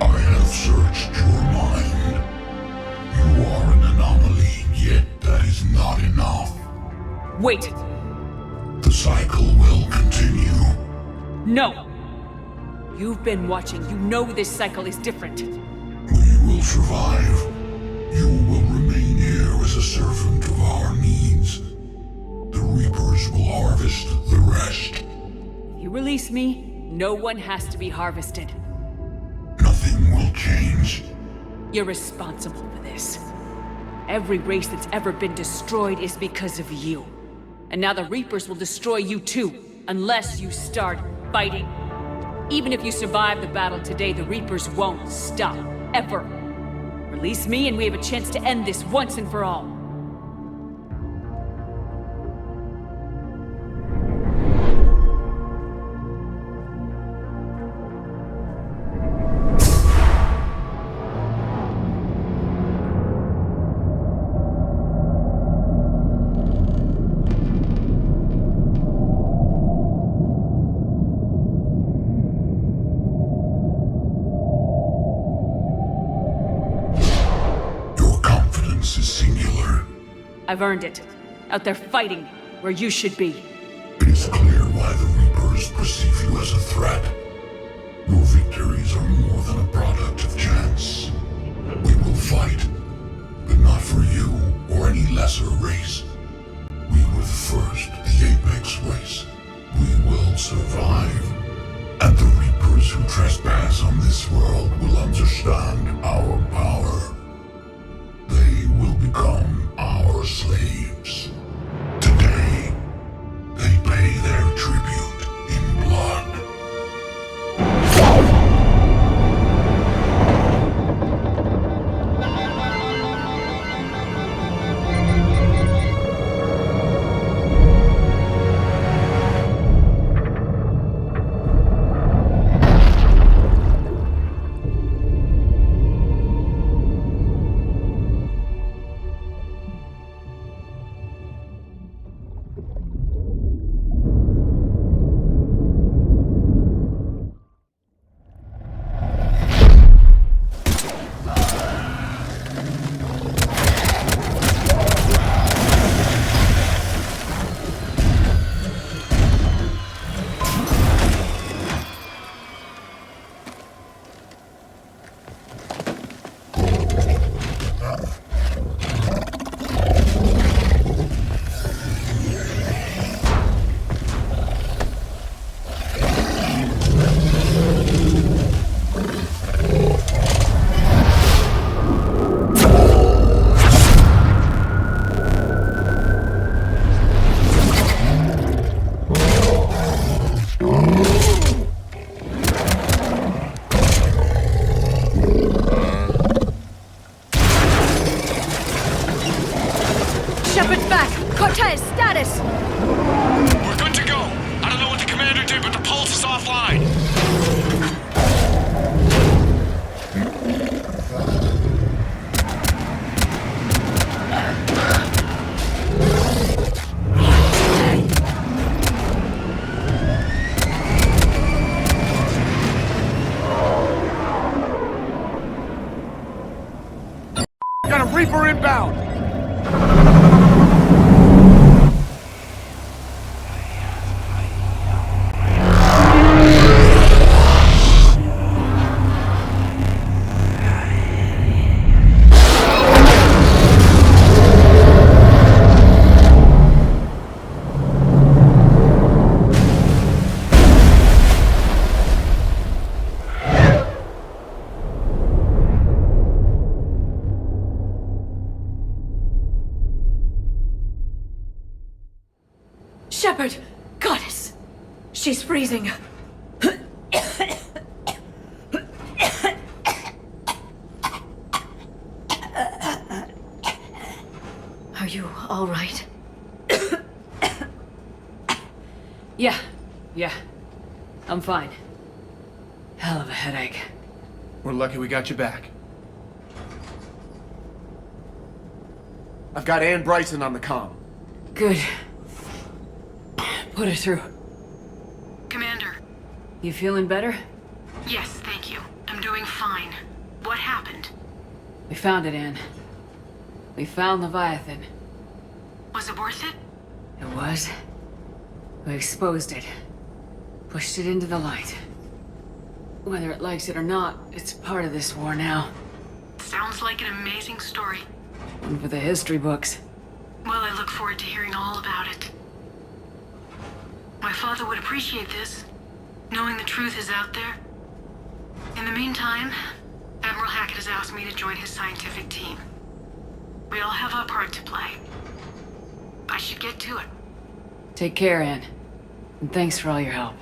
I have searched your mind. You are an anomaly, yet that is not enough.
Wait!
The cycle will continue.
No! You've been watching. You know this cycle is different.
We will survive. You will remain here as a servant of our needs. The Reapers will harvest the rest.
You release me, no one has to be harvested.
Nothing will change.
You're responsible for this. Every race that's ever been destroyed is because of you. And now the Reapers will destroy you too, unless you start fighting. Even if you survive the battle today, the Reapers won't stop, ever. Release me and we have a chance to end this once and for all. I've earned it. Out there fighting, where you should be.
It is clear why the Reapers perceive you as a threat. Your victories are more than a product of chance. We will fight, but not for you or any lesser race. We were the first, the Apex race. We will survive. And the Reapers who trespass on this world will understand our power. They will become our slaves. Today, they pay their tribute in blood.
Shepard's back! Cortez, status!
We're good to go. I don't know what the commander did, but the pulse is offline.
Got a Reaper inbound!
Shepard! Goddess! She's freezing. Are you all right?
Yeah. I'm fine. Hell of a headache.
We're lucky we got you back. I've got Ann Bryson on the comm.
Good. Put her through.
Commander.
You feeling better?
Yes, thank you. I'm doing fine. What happened?
We found it, Anne. We found Leviathan.
Was it worth it?
It was. We exposed it. Pushed it into the light. Whether it likes it or not, it's part of this war now.
Sounds like an amazing story.
One for the history books.
Well, I look forward to hearing all about it. My father would appreciate this, knowing the truth is out there. In the meantime, Admiral Hackett has asked me to join his scientific team. We all have our part to play. I should get to it.
Take care, Anne. And thanks for all your help.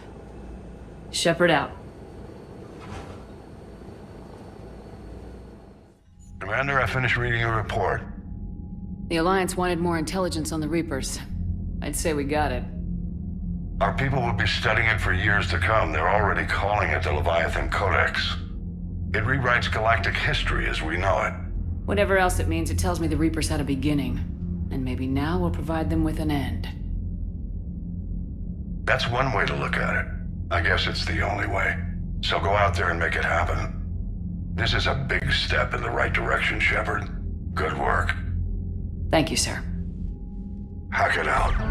Shepard out.
Commander, I finished reading your report.
The Alliance wanted more intelligence on the Reapers. I'd say we got it.
Our people will be studying it for years to come. They're already calling it the Leviathan Codex. It rewrites galactic history as we know it.
Whatever else it means, it tells me the Reapers had a beginning. And maybe now we'll provide them with an end.
That's one way to look at it. I guess it's the only way. So go out there and make it happen. This is a big step in the right direction, Shepard. Good work.
Thank you, sir.
Hack it out.